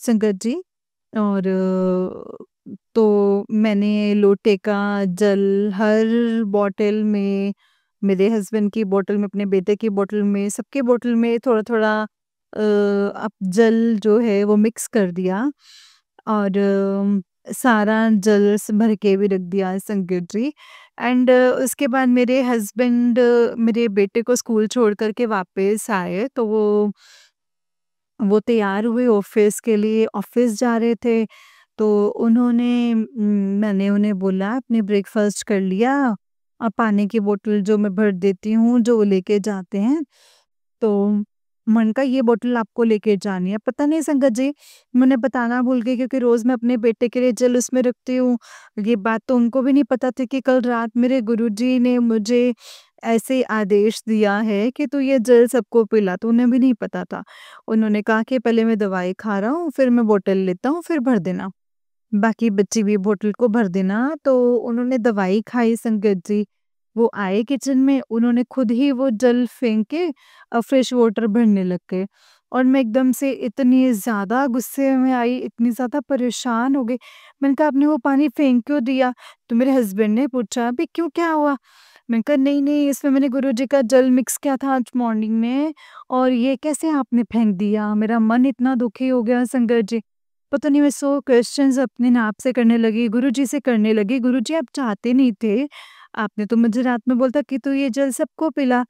संगत जी। और तो मैंने लोटे का जल हर बॉटल में, मेरे हस्बैंड की बॉटल में, अपने बेटे की बॉटल में, सबकी बॉटल में थोड़ा-थोड़ा अब जल जो है वो मिक्स कर दिया। और सारा जल भर के भी रख दिया संगत जी। एंड उसके बाद मेरे हस्बैंड मेरे बेटे को स्कूल छोड़ कर के वापस आए। तो वो तैयार हुए ऑफिस के लिए, ऑफिस जा रहे थे। तो मैंने उन्हें बोला आपने ब्रेकफास्ट कर लिया? पानी की बोतल जो मैं भर देती हूँ जो वो लेके जाते हैं। तो मन का ये बोतल आपको लेके जानी है। पता नहीं संगत जी, मैंने बताना भूल गई क्योंकि रोज़ मैं अपने बेटे के लिए जल उसमें रखती हूँ। ये बात तो उनको भी नहीं पता थी कि कल रात मेरे गुरुजी ने मुझे ऐसे आदेश दिया है कि तू ये जल सबको पिला, तो उन्हें भी नहीं पता था। उन्होंने कहा कि पहले मैं दवाई खा रहा हूँ, फिर मैं बोतल लेता हूँ, फिर भर देना। बाकी बची हुई बोतल को भर देना। तो उन्होंने दवाई खाई संगत जी। वो आए किचन में, उन्होंने खुद ही वो जल फेंक के फ्रेश वाटर भरने लग गए। और मैं एकदम से इतनी ज़्यादा गुस्से में आई, इतनी ज़्यादा परेशान हो गई। मैंने कहा, "आपने वो पानी फेंक क्यों दिया?" तो मेरे हस्बैंड ने पूछा, "अभी क्यों, क्या हुआ?" मैंने कहा, "नहीं, नहीं, इसमें मैंने गुरुजी का जल मिक्स किया था आज मॉर्निंग में और ये कैसे आपने फेंक दिया?" मेरा मन इतना दुखी हो गया संगत जी। पता नहीं मैं 100 क्वेश्चंस अपने आप से करने लगी, गुरुजी से करने लगी। "गुरुजी, आप चाहते नहीं थे, आपने तो मुझे रात में बोला था कि तू ये जल सबको पिला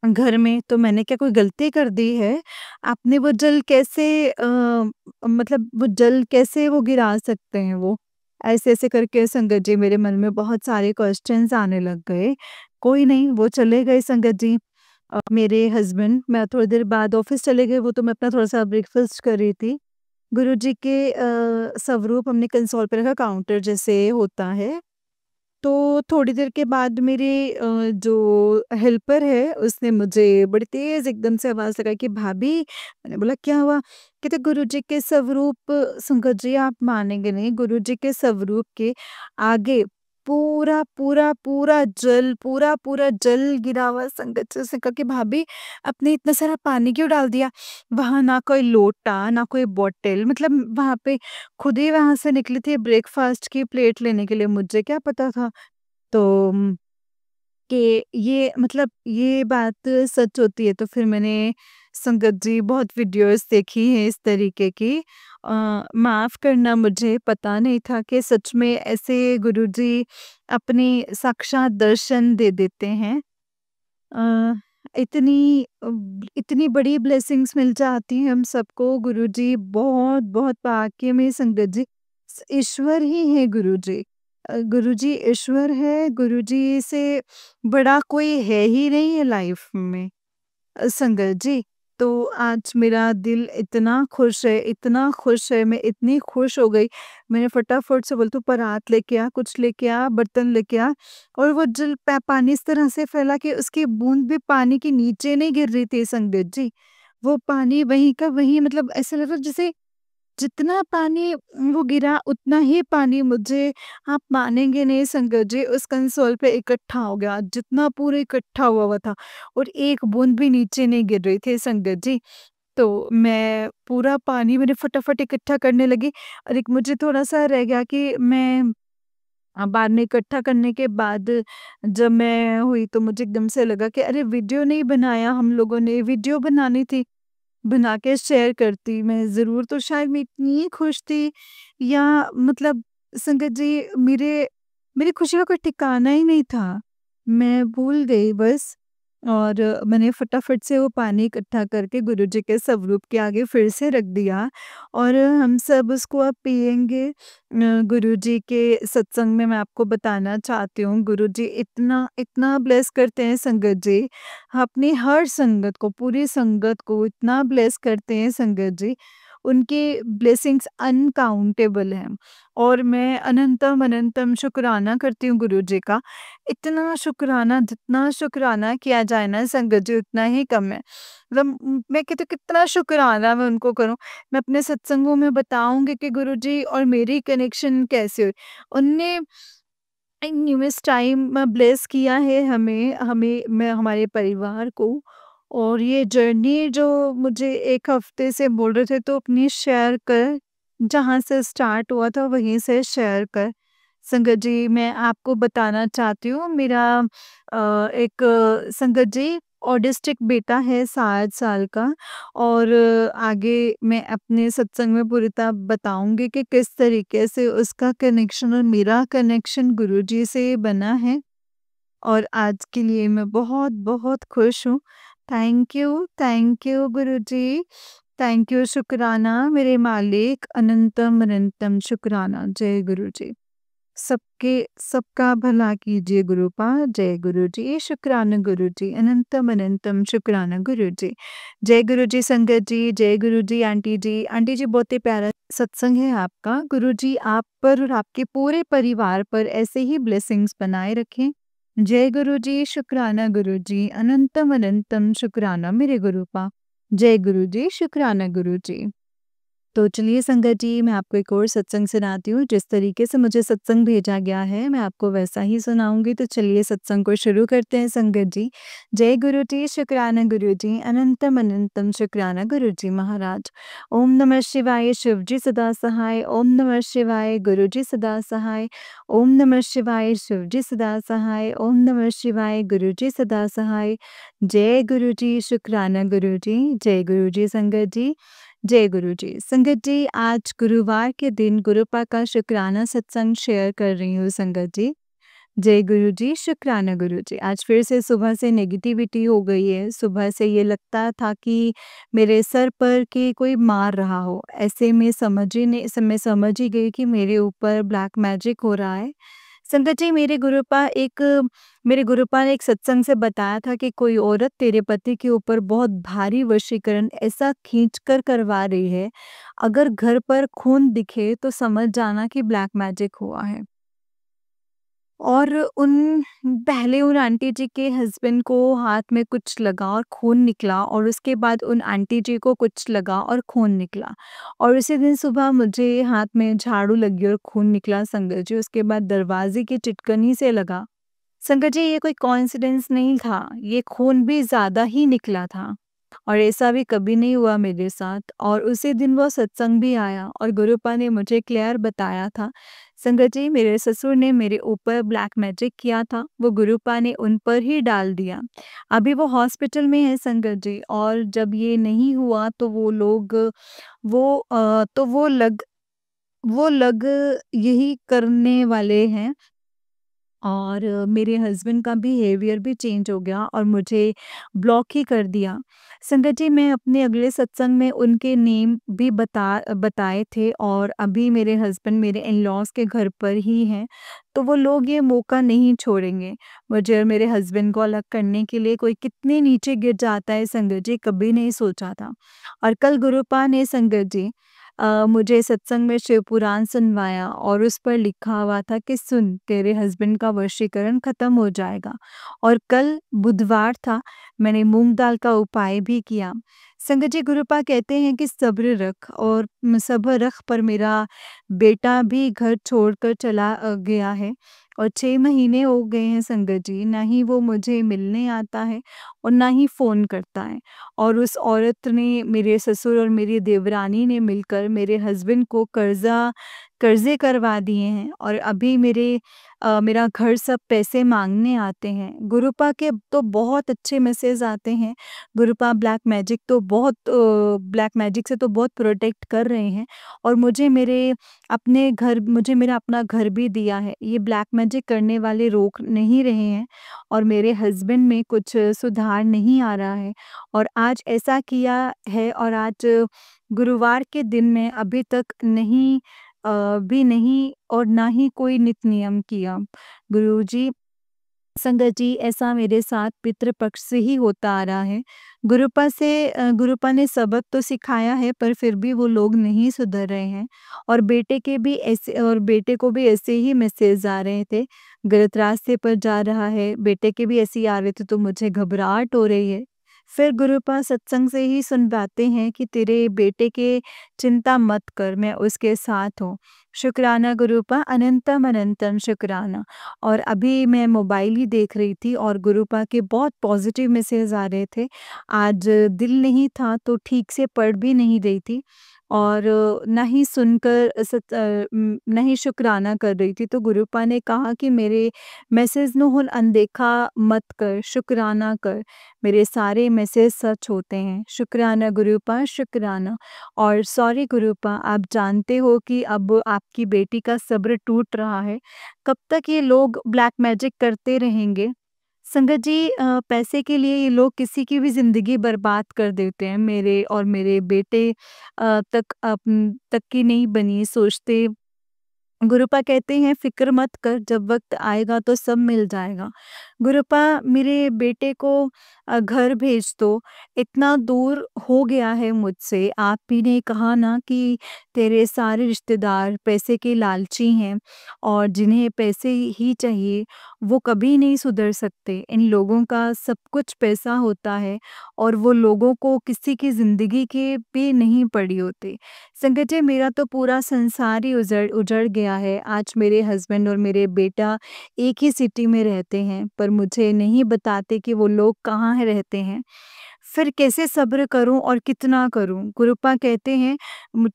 घर में, तो मैंने क्या कोई गलती कर दी है? आपने वो जल कैसे मतलब वो जल कैसे वो गिरा सकते हैं वो?" ऐसे-ऐसे करके संगत जी मेरे मन में बहुत सारे क्वेश्चन्स आने लग गए। कोई नहीं, वो चले गए संगत जी। मेरे हस्बैंड मैं थोड़ी देर बाद ऑफ़िस चले गए, वो तो मैं अपना थोड़ा-सा ब्रेकफ़ास्ट कर रही थी। गुरुजी के स्वरूप हमने कंसोल पे रखा, काउंटर जैसे होता है। तो थोड़ी देर के बाद मेरे जो हेल्पर है उसने मुझे बड़ी तेज़ एकदम से आवाज़ लगाई कि भाभी, मैंने बोला क्या हुआ? कहते गुरुजी के स्वरूप, संगत जी आप मानेंगे नहीं, गुरुजी के स्वरूप के आगे पूरा जल गिरा हुआ। संगत जी उसने कहा कि भाभी, आपने इतना सारा पानी क्यों डाल दिया? वहाँ ना कोई लोटा, ना कोई बॉटल, मतलब वहाँ पे खुद ही वहाँ से निकली थी ब्रेकफ़ास्ट की प्लेट लेने के लिए, मुझे क्या पता था? तो कि ये मतलब ये बात सच होती है, तो फिर मैंने संगत जी बहुत वीडियोस देखी हैं इस तरीके की। माफ़ करना, मुझे पता नहीं था कि सच में ऐसे गुरुजी अपने साक्षात दर्शन दे देते हैं। अ, इतनी बड़ी ब्लेसिंग्स मिल जाती हैं हम सबको। गुरुजी बहुत भाग्य में संगत जी, ईश्वर ही है गुरुजी। गुरुजी ईश्वर है, गुरुजी से बड़ा कोई है ही नहीं है लाइफ में। संगत जी, तो आज मेरा दिल इतना खुश है, मैं इतनी खुश हो गई। मैंने फटाफट से बोला, "तू परात लेके आ, कुछ लेके आ, बर्तन लेके आ।" और वो जल पानी इस तरह से फैला कि उसकी बूँद भी पानी के नीचे नहीं गिर रही थी संगत जी। वो पानी वहीं का वहीं, मतलब ऐसा लग रहा जैसे जितना पानी वो गिरा उतना ही पानी मुझे, आप मानेंगे नहीं संगत जी, उस कंसोल पे इकट्ठा हो गया, जितना पूरा इकट्ठा हुआ हुआ था और एक बूंद भी नीचे नहीं गिर रही थी संगत जी। तो मैं पूरा पानी मैंने फटाफट इकट्ठा करने लगी और एक मुझे थोड़ा-सा रह गया कि मैं बाद में इकट्ठा करने के बाद जब मैं हुई तो मुझे एकदम से लगा कि अरे वीडियो नहीं बनाया हम लोगों ने, वीडियो बनानी थी। बना के शेयर करती मैं ज़रूर, तो शायद मैं इतनी खुश थी, या मतलब संगत जी मेरी खुशी का कोई ठिकाना ही नहीं था। मैं भूल गई बस, और मैंने फटाफट से वो पानी इकट्ठा करके गुरुजी के स्वरूप के आगे फिर से रख दिया और हम सब उसको अब पिएँगे। गुरुजी के सत्संग में मैं आपको बताना चाहती हूँ, गुरुजी इतना इतना ब्लेस करते हैं संगत जी। अपनी हर संगत को, पूरी संगत को इतना ब्लेस करते हैं संगत जी, उनकी ब्लेसिंग्स अनकाउंटेबल हैं और मैं अनंतम अनंतम शुक्राना करती हूँ गुरुजी का। इतना शुक्राना, जितना शुक्राना किया जाए ना संगत जी, उतना ही कम है। मतलब मैं कहती हूँ कितना शुक्राना मैं उनको करूँ। मैं अपने सत्संगों में बताऊँगी कि गुरुजी और मेरी कनेक्शन कैसे हुई। उनने न्यूएस्ट टाइम ब्लेस किया है हमें हमें मैं हमारे परिवार को, और ये जर्नी जो मुझे 1 हफ्ते से बोल रहे थे तो अपनी शेयर कर, जहाँ से स्टार्ट हुआ था वहीं से शेयर कर। संगत जी, मैं आपको बताना चाहती हूँ, मेरा एक संगत जी ऑटिस्टिक बेटा है 7 साल का, और आगे मैं अपने सत्संग में पूरी तरह बताऊँगी कि किस तरीके से उसका कनेक्शन और मेरा कनेक्शन गुरुजी से बना है, और आज के लिए मैं बहुत-बहुत खुश हूँ। Thank you Guruji, thank you, शुक्राना मेरे मालिक, अनंतम अनंतम शुक्राना। जय गुरुजी। सबका भला कीजिए गुरुपाद। जय गुरुजी, शुक्राना गुरुजी, अनंतम अनंतम शुक्राना गुरुजी। जय गुरुजी संगत जी, जय गुरुजी आंटी जी। आंटी जी, बहुत ही प्यारा सत्संग है आपका। गुरुजी आप पर और आपके पूरे परिवार पर ऐसे ही ब्लेसिंग्स बनाए रखें। जय गुरुजी, शुक्राना गुरुजी, अनंतम अनंतम शुक्राना मेरे गुरुपा। जय गुरुजी, शुक्राना गुरुजी। तो चलिए संगत जी, मैं आपको एक और सत्संग सुनाती हूँ। जिस तरीके से मुझे सत्संग भेजा गया है, मैं आपको वैसा ही सुनाऊँगी। तो चलिए सत्संग को शुरू करते हैं संगत जी। जय गुरु जी, शुक्राना गुरु जी, अनंतम अनंतम शुक्राना गुरु जी महाराज। ओम नमः शिवाय, शिव जी सदा सहाय। ओम नमः शिवाय, गुरु जी सदा सहाय। ओम नमः शिवाय, शिव जी सदा सहाय। ओम नमः शिवाय, गुरु जी सदा सहाय। जय गुरु जी, शुक्राना गुरु जी। जय गुरु जी संगत जी। जय गुरु जी। संगत जी, आज गुरुवार के दिन गुरुपा का शुक्राना सत्संग शेयर कर रही हूँ संगत जी। जय गुरु जी, शुक्राना गुरु जी। आज फिर से सुबह से नेगेटिविटी हो गई है। सुबह से ये लगता था कि मेरे सर पर के कोई मार रहा हो। ऐसे में मैं समझ ही गई कि मेरे ऊपर ब्लैक मैजिक हो रहा है। संगत जी, मेरे गुरुपा ने एक सत्संग से बताया था कि कोई औरत तेरे पति के ऊपर बहुत भारी वशीकरण ऐसा खींच कर करवा रही है, अगर घर पर खून दिखे तो समझ जाना कि ब्लैक मैजिक हुआ है। और उन पहले उन आंटी जी के हस्बैंड को हाथ में कुछ लगा और खून निकला, और उसके बाद उन आंटी जी को कुछ लगा और खून निकला, और उसी दिन सुबह मुझे हाथ में झाड़ू लगी और खून निकला संगत जी। उसके बाद दरवाजे की चिटकनी से लगा। संगत जी, ये कोई कोइंसिडेंस नहीं था, ये खून भी ज़्यादा ही निकला था, और ऐसा भी कभी नहीं हुआ मेरे साथ। और उसी दिन वो सत्संग भी आया और गुरुपा ने मुझे क्लियर बताया था। संगत जी, मेरे ससुर ने मेरे ऊपर ब्लैक मैजिक किया था, वो गुरुपा ने उन पर ही डाल दिया। अभी वो हॉस्पिटल में है संगत जी, और जब ये नहीं हुआ तो वो लोग वो अ, तो वो लग यही करने वाले हैं। और मेरे हस्बैंड का बिहेवियर भी चेंज हो गया और मुझे ब्लॉक ही कर दिया। संगत जी, मैं अपने अगले सत्संग में उनके नेम भी बताए थे, और अभी मेरे हस्बैंड मेरे इन-लॉज़ के घर पर ही हैं, तो वो लोग ये मौका नहीं छोड़ेंगे। मुझे और मेरे हस्बैंड को अलग करने के लिए कोई कितने नीचे गिर जाता है संगत जी, कभी नहीं सोचा था। और कल गुरुपा ने संगत जी मुझे सत्संग में शिव पुराण सुनवाया, और उस पर लिखा हुआ था कि सुन, तेरे हस्बैंड का वशीकरण खत्म हो जाएगा। और कल बुधवार था, मैंने मूंग दाल का उपाय भी किया। संगत जी, गुरुपा कहते हैं कि सब्र रख, और सब्र रख पर मेरा बेटा भी घर छोड़कर चला गया है, और 6 महीने हो गए हैं संगत जी, ना ही वो मुझे मिलने आता है और ना ही फ़ोन करता है। और उस औरत ने, मेरे ससुर और मेरी देवरानी ने मिलकर मेरे हस्बैंड को कर्ज़े करवा दिए हैं, और अभी मेरा घर सब पैसे माँगने आते हैं। गुरुपा के तो बहुत अच्छे मैसेज आते हैं। गुरुपा ब्लैक मैजिक से तो बहुत प्रोटेक्ट कर रहे हैं, और मुझे मेरा अपना घर भी दिया है। ये ब्लैक मैजिक करने वाले रोक नहीं रहे हैं, और मेरे हस्बैंड में कुछ सुधार नहीं आ रहा है। और आज ऐसा किया है, और आज गुरुवार के दिन में अभी तक भी नहीं, और ना ही कोई नित नियम किया। गुरुजी, संगत जी, ऐसा मेरे साथ पितृपक्ष से ही होता आ रहा है। गुरुपा ने सबक तो सिखाया है, पर फिर भी वो लोग नहीं सुधर रहे हैं, और बेटे को भी ऐसे ही मैसेज आ रहे थे, गलत रास्ते पर जा रहा है, बेटे के भी ऐसे ही आ रहे थे, तो मुझे घबराहट हो रही है। फिर गुरुपा सत्संग से ही सुनवाते हैं कि तेरे बेटे के चिंता मत कर, मैं उसके साथ हूँ। शुक्राना गुरुपा, अनंतम अनंतम शुक्राना। और अभी मैं मोबाइल ही देख रही थी, और गुरुपा के बहुत पॉजिटिव मैसेज आ रहे थे। आज दिल नहीं था तो ठीक से पढ़ भी नहीं रही थी, और ना ही शुक्राना कर रही थी। तो गुरुपा ने कहा कि मेरे मैसेज नो हुन अनदेखा मत कर, शुक्राना कर। मेरे सारे मैसेज सच होते हैं। शुक्राना गुरुपा, शुक्राना। और सॉरी गुरुपा, आप जानते हो कि अब आपकी बेटी का सब्र टूट रहा है। कब तक ये लोग ब्लैक मैजिक करते रहेंगे? संगत जी, पैसे के लिए ये लोग किसी की भी ज़िंदगी बर्बाद कर देते हैं। मेरे और मेरे बेटे तक की नहीं बनी, सोचते गुरुपा कहते हैं फ़िक्र मत कर, जब वक़्त आएगा तो सब मिल जाएगा। गुरुपा मेरे बेटे को घर भेज दो, इतना दूर हो गया है मुझसे। आप ही ने कहा ना कि तेरे सारे रिश्तेदार पैसे के लालची हैं और जिन्हें पैसे ही चाहिए, वो कभी नहीं सुधर सकते। इन लोगों का सब कुछ पैसा होता है और वो लोगों को किसी की ज़िंदगी के पे नहीं पड़ी होती। संगत जी, मेरा तो पूरा संसार ही उजड़ उजड़ गया है। आज मेरे हस्बैंड और मेरे बेटा एक ही सिटी में रहते हैं, पर मुझे नहीं बताते कि वो लोग कहाँ है रहते हैं। फिर कैसे सब्र करूँ और कितना करूँ? गुरुपा कहते हैं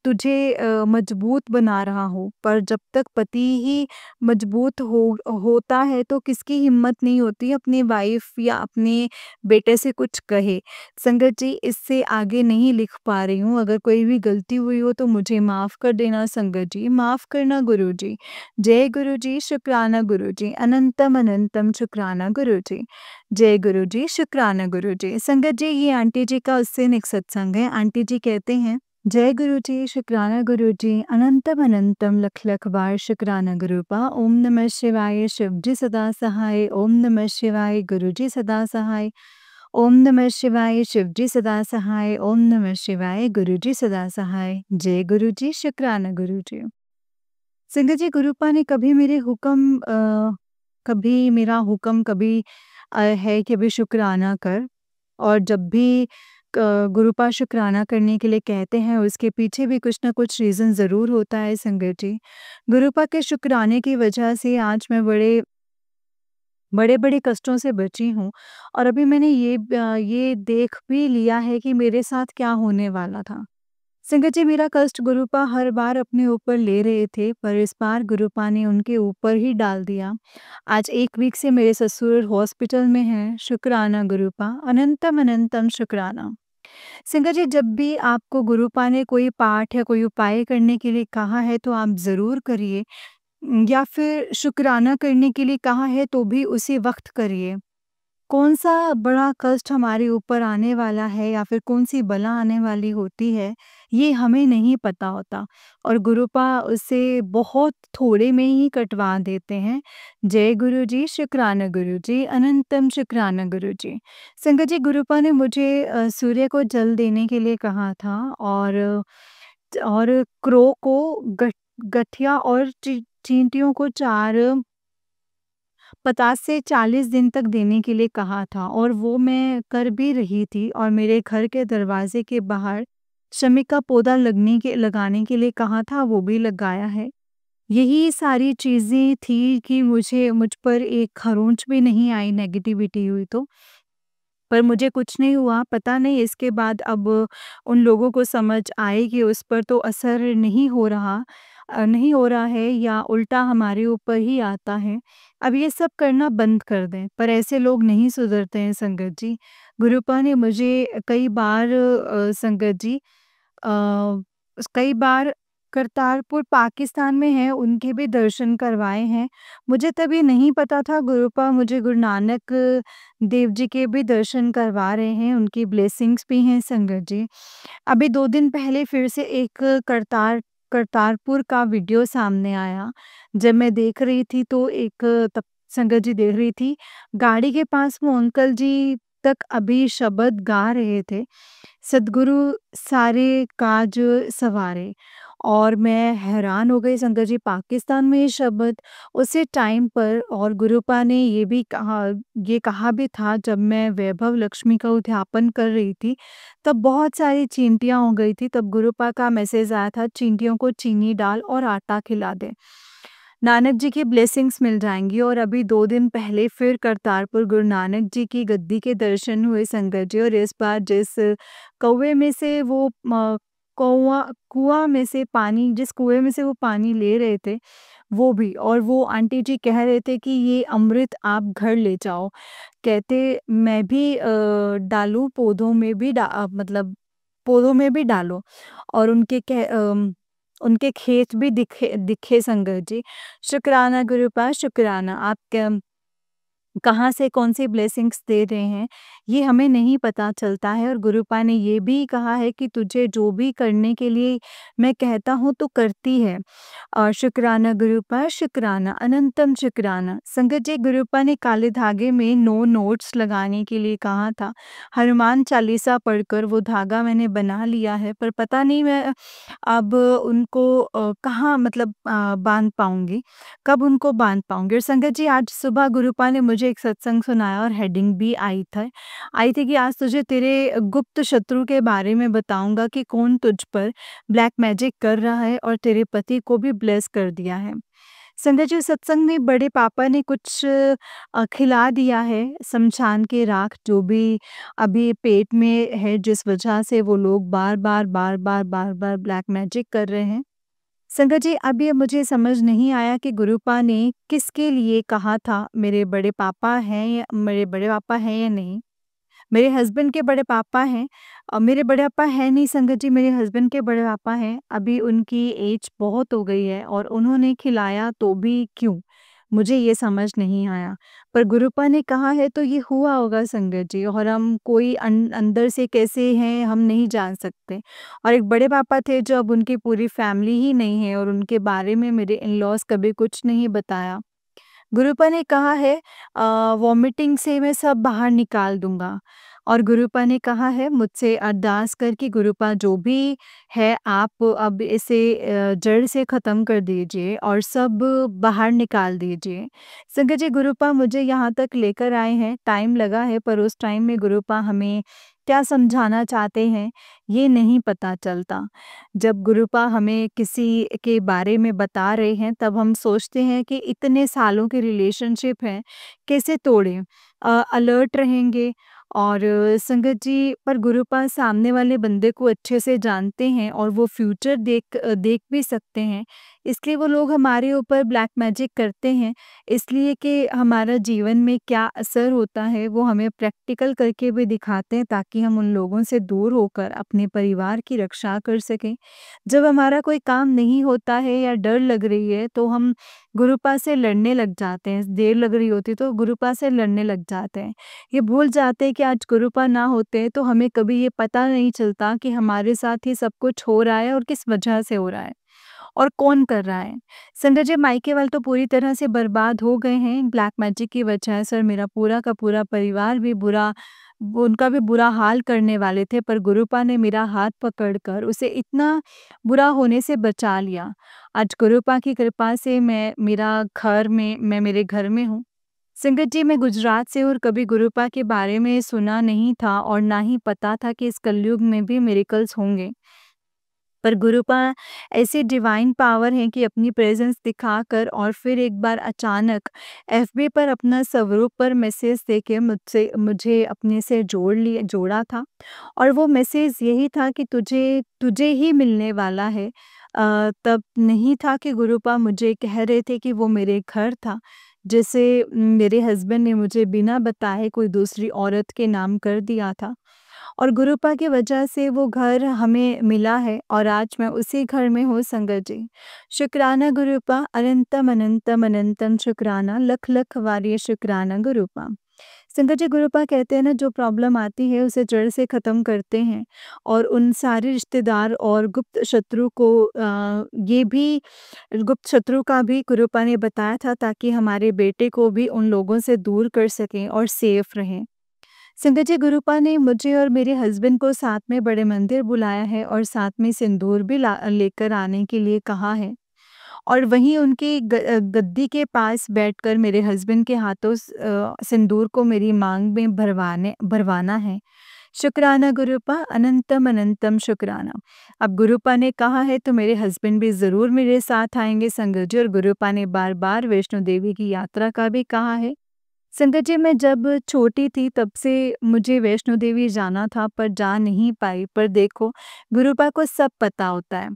तुझे मजबूत बना रहा हूँ, पर जब तक पति ही मजबूत होता है तो किसकी हिम्मत नहीं होती अपनी वाइफ़ या अपने बेटे से कुछ कहे। संगत जी, इससे आगे नहीं लिख पा रही हूँ, अगर कोई भी गलती हुई हो तो मुझे माफ़ कर देना संगत जी, माफ़ करना गुरुजी। जय गुरुजी, शुक्राना गुरुजी, अनंतम अनंतम शुक्राना गुरुजी। जय गुरुजी, शुक्राना गुरुजी। संगत जी, ये आंटी जी का उससे एक सत्संग है। आंटी जी कहते हैं, जय गुरुजी, शुक्राना गुरुजी, अनंतम अनंतम लख लख बार शुक्राना गुरुपा। ओम नमः शिवाय, शिव जी सदा सहाय। ओम नमः शिवाय, गुरुजी सदा सहाय। ओम नमः शिवाय, शिव जी सदा सहाय। ओम नमः शिवाय, गुरुजी सदा सहाय। जय गुरुजी, शुक्राना गुरुजी। संगत जी, गुरुपा ने कभी मेरा हुक्म कभी है कि अभी शुक्राना कर, और जब भी गुरुपा शुक्राना करने के लिए कहते हैं उसके पीछे भी कुछ ना कुछ रीज़न ज़रूर होता है संगत जी। गुरुपा के शुक्राने की वजह से आज मैं बड़े-बड़े कष्टों से बची हूँ, और अभी मैंने ये देख भी लिया है कि मेरे साथ क्या होने वाला था। संगत जी, मेरा कष्ट गुरुपा हर बार अपने ऊपर ले रहे थे, पर इस बार गुरुपा ने उनके ऊपर ही डाल दिया। आज 1 वीक से मेरे ससुर हॉस्पिटल में हैं। शुक्राना गुरुपा, अनंतम अनंतम शुक्राना। संगत जी, जब भी आपको गुरुपा ने कोई पाठ या कोई उपाय करने के लिए कहा है तो आप ज़रूर करिए, या फिर शुक्राना करने के लिए कहा है तो भी उसी वक़्त करिए। कौन-सा बड़ा कष्ट हमारे ऊपर आने वाला है या फिर कौन-सी बला आने वाली होती है, ये हमें नहीं पता होता, और गुरुपा उससे बहुत थोड़े में ही कटवा देते हैं। जय गुरुजी, शुक्राना गुरुजी, अनंतम शुक्राना गुरुजी। संगत जी, गुरुपा ने मुझे सूर्य को जल देने के लिए कहा था, और क्रो को गठिया और चींटियों को 4 50 से 40 दिन तक देने के लिए कहा था, और वो मैं कर भी रही थी, और मेरे घर के दरवाजे के बाहर शमी का पौधा लगाने के लिए कहा था, वो भी लगाया है। यही सारी चीज़ें थी कि मुझ पर एक खरोंच भी नहीं आई, नेगेटिविटी हुई तो। पर मुझे कुछ नहीं हुआ, पता नहीं इसके बाद अब उन लोगों को समझ आए कि उस पर तो असर नहीं हो रहा है, या उल्टा हमारे ऊपर ही आता है। अब ये सब करना बंद कर दें, पर ऐसे लोग नहीं सुधरते हैं संगत जी। गुरुपा ने मुझे कई बार संगत जी अ, कई बार करतारपुर पाकिस्तान में है, उनके भी दर्शन करवाए हैं। मुझे तभी नहीं पता था गुरुपा मुझे गुरु नानक देव जी के भी दर्शन करवा रहे हैं, उनकी ब्लेसिंग्स भी हैं संगत जी। अभी 2 दिन पहले फिर से एक करतारपुर का वीडियो सामने आया। जब मैं देख रही थी तो तब संगत जी देख रही थी, गाड़ी के पास वो अंकल जी तक अभी शब्द गा रहे थे, सद्गुरु सारे काज सवारे, और मैं हैरान हो गई संगत जी, पाकिस्तान में ये शब्द उसी टाइम पर, और गुरुपा ने ये कहा भी था जब मैं वैभव लक्ष्मी का उद्यापन कर रही थी, तब बहुत सारी चींटियाँ हो गई थी, तब गुरुपा का मैसेज आया था, चींटियों को चीनी डाल और आटा खिला दे, नानक जी की ब्लेसिंग्स मिल जाएँगी। और अभी 2 दिन पहले फिर करतारपुर गुरु नानक जी की गद्दी के दर्शन हुए संगत जी, और इस बार कौवे में से वो म कौआ कुआँ में से पानी जिस कुएँ में से वो पानी ले रहे थे, वो भी, और वो आंटी जी कह रहे थे कि ये अमृत आप घर ले जाओ। कहते मैं भी डालूँ पौधों में भी मतलब पौधों में भी डालो, और उनके खेत भी दिखे दिखे संगत जी। शुक्राना गुरुपा, शुक्राना। कहाँ से कौन-सी ब्लेसिंग्स दे रहे हैं, ये हमें नहीं पता चलता है और गुरुपा ने ये भी कहा है कि तुझे जो भी करने के लिए मैं कहता हूँ तू करती है। शुक्राना गुरुपा शुक्राना, अनंतम शुक्राना। संगत जी, गुरुपा ने काले धागे में 9 नोट्स लगाने के लिए कहा था। हनुमान चालीसा पढ़कर वो धागा मैंने बना लिया है, पर पता नहीं मैं अब उनको कहाँ मतलब बाँध पाऊँगी, कब उनको बाँध पाऊँगी। और संगत जी, आज सुबह गुरुपा ने मुझे एक सत्संग सुनाया और हेडिंग भी आई थी कि आज तुझे तेरे गुप्त शत्रु के बारे में बताऊँगा कि कौन तुझ पर ब्लैक मैजिक कर रहा है और तेरे पति को भी ब्लेस कर दिया है। संध्या जी, सत्संग में बड़े पापा ने कुछ खिला दिया है, शमशान की राख जो भी अभी पेट में है, जिस वजह से वो लोग बार-बार, बार-बार, बार-बार ब्लैक मैजिक कर रहे हैं। संगत जी, अब ये मुझे समझ नहीं आया कि गुरुपा ने किसके लिए कहा था, मेरे बड़े पापा हैं या नहीं? मेरे हस्बैंड के बड़े पापा हैं। मेरे बड़े पापा हैं नहीं संगत जी, मेरे हस्बैंड के बड़े पापा हैं। अभी उनकी एज बहुत हो गई है और उन्होंने खिलाया तो भी क्यों? मुझे ये समझ नहीं आया। पर गुरुपा ने कहा है तो ये हुआ होगा संगत जी, और हम कोई अंदर से कैसे हैं हम नहीं जान सकते। और एक बड़े पापा थे जो अब उनकी पूरी फैमिली ही नहीं है और उनके बारे में मेरे इन-लॉज़ कभी कुछ नहीं बताया। गुरुपा ने कहा है वॉमिटिंग से मैं सब बाहर निकाल दूँगा। और गुरुपा ने कहा है मुझसे अरदास कर कि गुरुपा जो भी है आप अब इसे जड़ से ख़त्म कर दीजिए और सब बाहर निकाल दीजिए। संगत जी, गुरुपा मुझे यहाँ तक लेकर आए हैं, टाइम लगा है, पर उस टाइम में गुरुपा हमें क्या समझाना चाहते हैं, ये नहीं पता चलता। जब गुरुपा हमें किसी के बारे में बता रहे हैं, तब हम सोचते हैं कि इतने सालों की रिलेशनशिप है, कैसे तोड़ें? अलर्ट रहेंगे। और संगत जी, पर गुरुपा सामने वाले बंदे को अच्छे से जानते हैं और वो फ्यूचर देख भी सकते हैं। इसलिए वो लोग हमारे ऊपर ब्लैक मैजिक करते हैं, इसलिए कि हमारा जीवन में क्या असर होता है, वो हमें प्रैक्टिकल करके भी दिखाते हैं ताकि हम उन लोगों से दूर होकर अपने परिवार की रक्षा कर सकें। जब हमारा कोई काम नहीं होता है या डर लग रही है, तो हम गुरुपा से लड़ने लग जाते हैं। देर लग रही होती है तो गुरुपा से लड़ने लग जाते हैं। ये भूल जाते हैं कि आज गुरुपा ना होते तो हमें कभी ये पता नहीं चलता कि हमारे साथ ये सब कुछ हो रहा है और किस वजह से हो रहा है और कौन कर रहा है। संजय जी, मायके वाले तो पूरी तरह से बर्बाद हो गए हैं ब्लैक मैजिक की वजह से, और मेरा पूरा का पूरा परिवार भी उनका भी बुरा हाल करने वाले थे, पर गुरुपा ने मेरा हाथ पकड़कर उसे इतना बुरा होने से बचा लिया। आज गुरुपा की कृपा से मैं मेरे घर में हूँ। संगत जी, मैं गुजरात से और कभी गुरुपा के बारे में सुना नहीं था और ना ही पता था कि इस कलयुग में भी मिरेकल्स होंगे। पर गुरुपा ऐसी डिवाइन पावर है कि अपनी प्रेजेंस दिखाकर और फिर एक बार अचानक एफबी पर अपना स्वरूप पर मैसेज देके मुझे अपने से जोड़ा था। और वो मैसेज यही था कि तुझे तुझे ही मिलने वाला है। तब नहीं था कि गुरुपा मुझे कह रहे थे कि वो मेरे घर था, जैसे मेरे हस्बैंड ने मुझे बिना बताए कोई दूसरी औरत के नाम कर दिया था। और गुरुपा की वजह से वो घर हमें मिला है और आज मैं उसी घर में हूँ संगत जी। शुक्राना गुरुपा, अनंतम अनंतम अनंतम शुक्राना, लख लख वारिय शुक्राना गुरुपा। संगत जी, गुरुपा कहते हैं ना, जो प्रॉब्लम आती है उसे जड़ से ख़त्म करते हैं। और उन सारे रिश्तेदार और गुप्त शत्रु को ये भी गुप्त शत्रु का भी गुरुपा ने बताया था ताकि हमारे बेटे को भी उन लोगों से दूर कर सकें और सेफ रहें। संगत जी, गुरुपा ने मुझे और मेरे हस्बैंड को साथ में बड़े मंदिर बुलाया है और साथ में सिंदूर भी लेकर आने के लिए कहा है। और वहीं उनकी गद्दी के पास बैठकर मेरे हस्बैंड के हाथों सिंदूर को मेरी मांग में भरवाना है। शुक्राना गुरुपा, अनंतम अनंतम शुक्राना। अब गुरुपा ने कहा है तो मेरे हस्बैंड भी ज़रूर मेरे साथ आएंगे संगत जी। और गुरुपा ने बार बार वैष्णो देवी की यात्रा का भी कहा है। संगत जी, मैं जब छोटी थी तब से मुझे वैष्णो देवी जाना था, पर जा नहीं पाई। पर देखो, गुरुपा को सब पता होता है।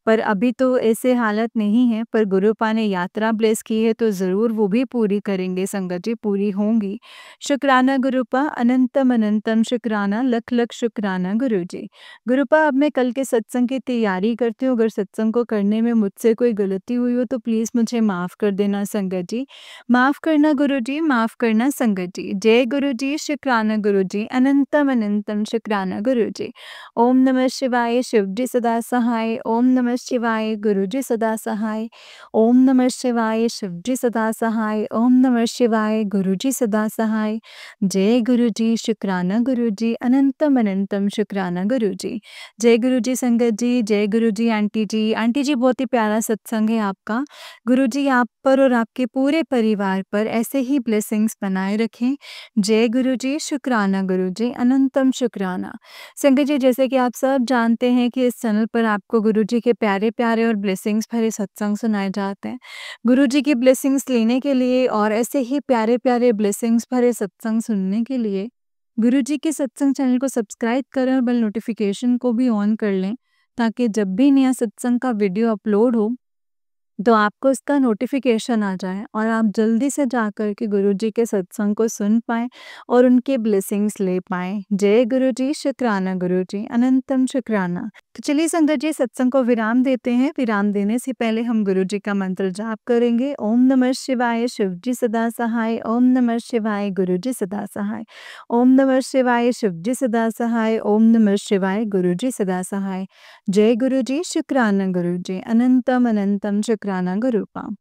पर अभी तो ऐसे हालत नहीं है, पर गुरुपा ने यात्रा ब्लेस की है तो ज़रूर वो भी पूरी करेंगे संगत जी, पूरी होंगी। शुक्राना गुरुपा, अनंतम अनंतम शुक्राना, लख लख शुक्राना गुरु जी। गुरुपा, अब मैं कल के सत्संग की तैयारी करती हूँ। अगर सत्संग को करने में मुझसे कोई गलती हुई हो तो प्लीज़ मुझे माफ़ कर देना संगत जी। माफ़ करना गुरु जी, माफ़ करना संगत जी। जय गुरु जी, शुक्राना गुरु जी, अनंतम अनंतम शुक्राना गुरु जी। ओम नमः शिवाय, शिव जी सदा सहाय। ओम नमः शिवाय, गुरु जी सदा सहाय। ओम नमः शिवाय, शिव जी सदा सहाय। ओम नमः शिवाय, गुरु जी सदा सहाय। जय गुरु जी, शुक्राना गुरु जी, अनंतम अनंतम शुक्राना गुरु जी। जय गुरु जी संगत जी, जय गुरु जी आंटी जी। आंटी जी बहुत ही प्यारा सत्संग है आपका। गुरु जी आप पर और आपके पूरे परिवार पर ऐसे ही ब्लेसिंग्स बनाए रखें। जय गुरु जी, शुक्राना गुरु जी, अनंतम शुक्राना। संगत जी जैसे कि आप सब जानते हैं कि इस चैनल पर आपको गुरु जी के प्यारे-प्यारे और ब्लेसिंग्स भरे सत्संग सुनाए जाते हैं। गुरु जी की ब्लेसिंग्स लेने के लिए और ऐसे ही प्यारे-प्यारे ब्लेसिंग्स भरे सत्संग सुनने के लिए गुरु जी के सत्संग चैनल को सब्सक्राइब करें और बेल नोटिफिकेशन को भी ऑन कर लें, ताकि जब भी नया सत्संग का वीडियो अपलोड हो तो आपको इसका नोटिफिकेशन आ जाए और आप जल्दी से जाकर के गुरु जी के सत्संग को सुन पाएँ और उनके ब्लेसिंग्स ले पाएँ। जय गुरु जी, शुक्राना गुरु जी, अनंतम शुक्राना। तो चलिए संगत जी सत्संग को विराम देते हैं। विराम देने से पहले हम गुरु जी का मंत्र जाप करेंगे। ओम नमः शिवाय, शिव जी सदा सहाय। ओम नमः शिवाय, गुरु जी सदा सहाय। ओम नमः शिवाय, शिव जी सदा सहाय। ओम नमः शिवाय, गुरु जी सदा सहाय। जय गुरु जी, शुक्राना गुरु जी, अनंतम अनंतम शुक्राना गुरुपा।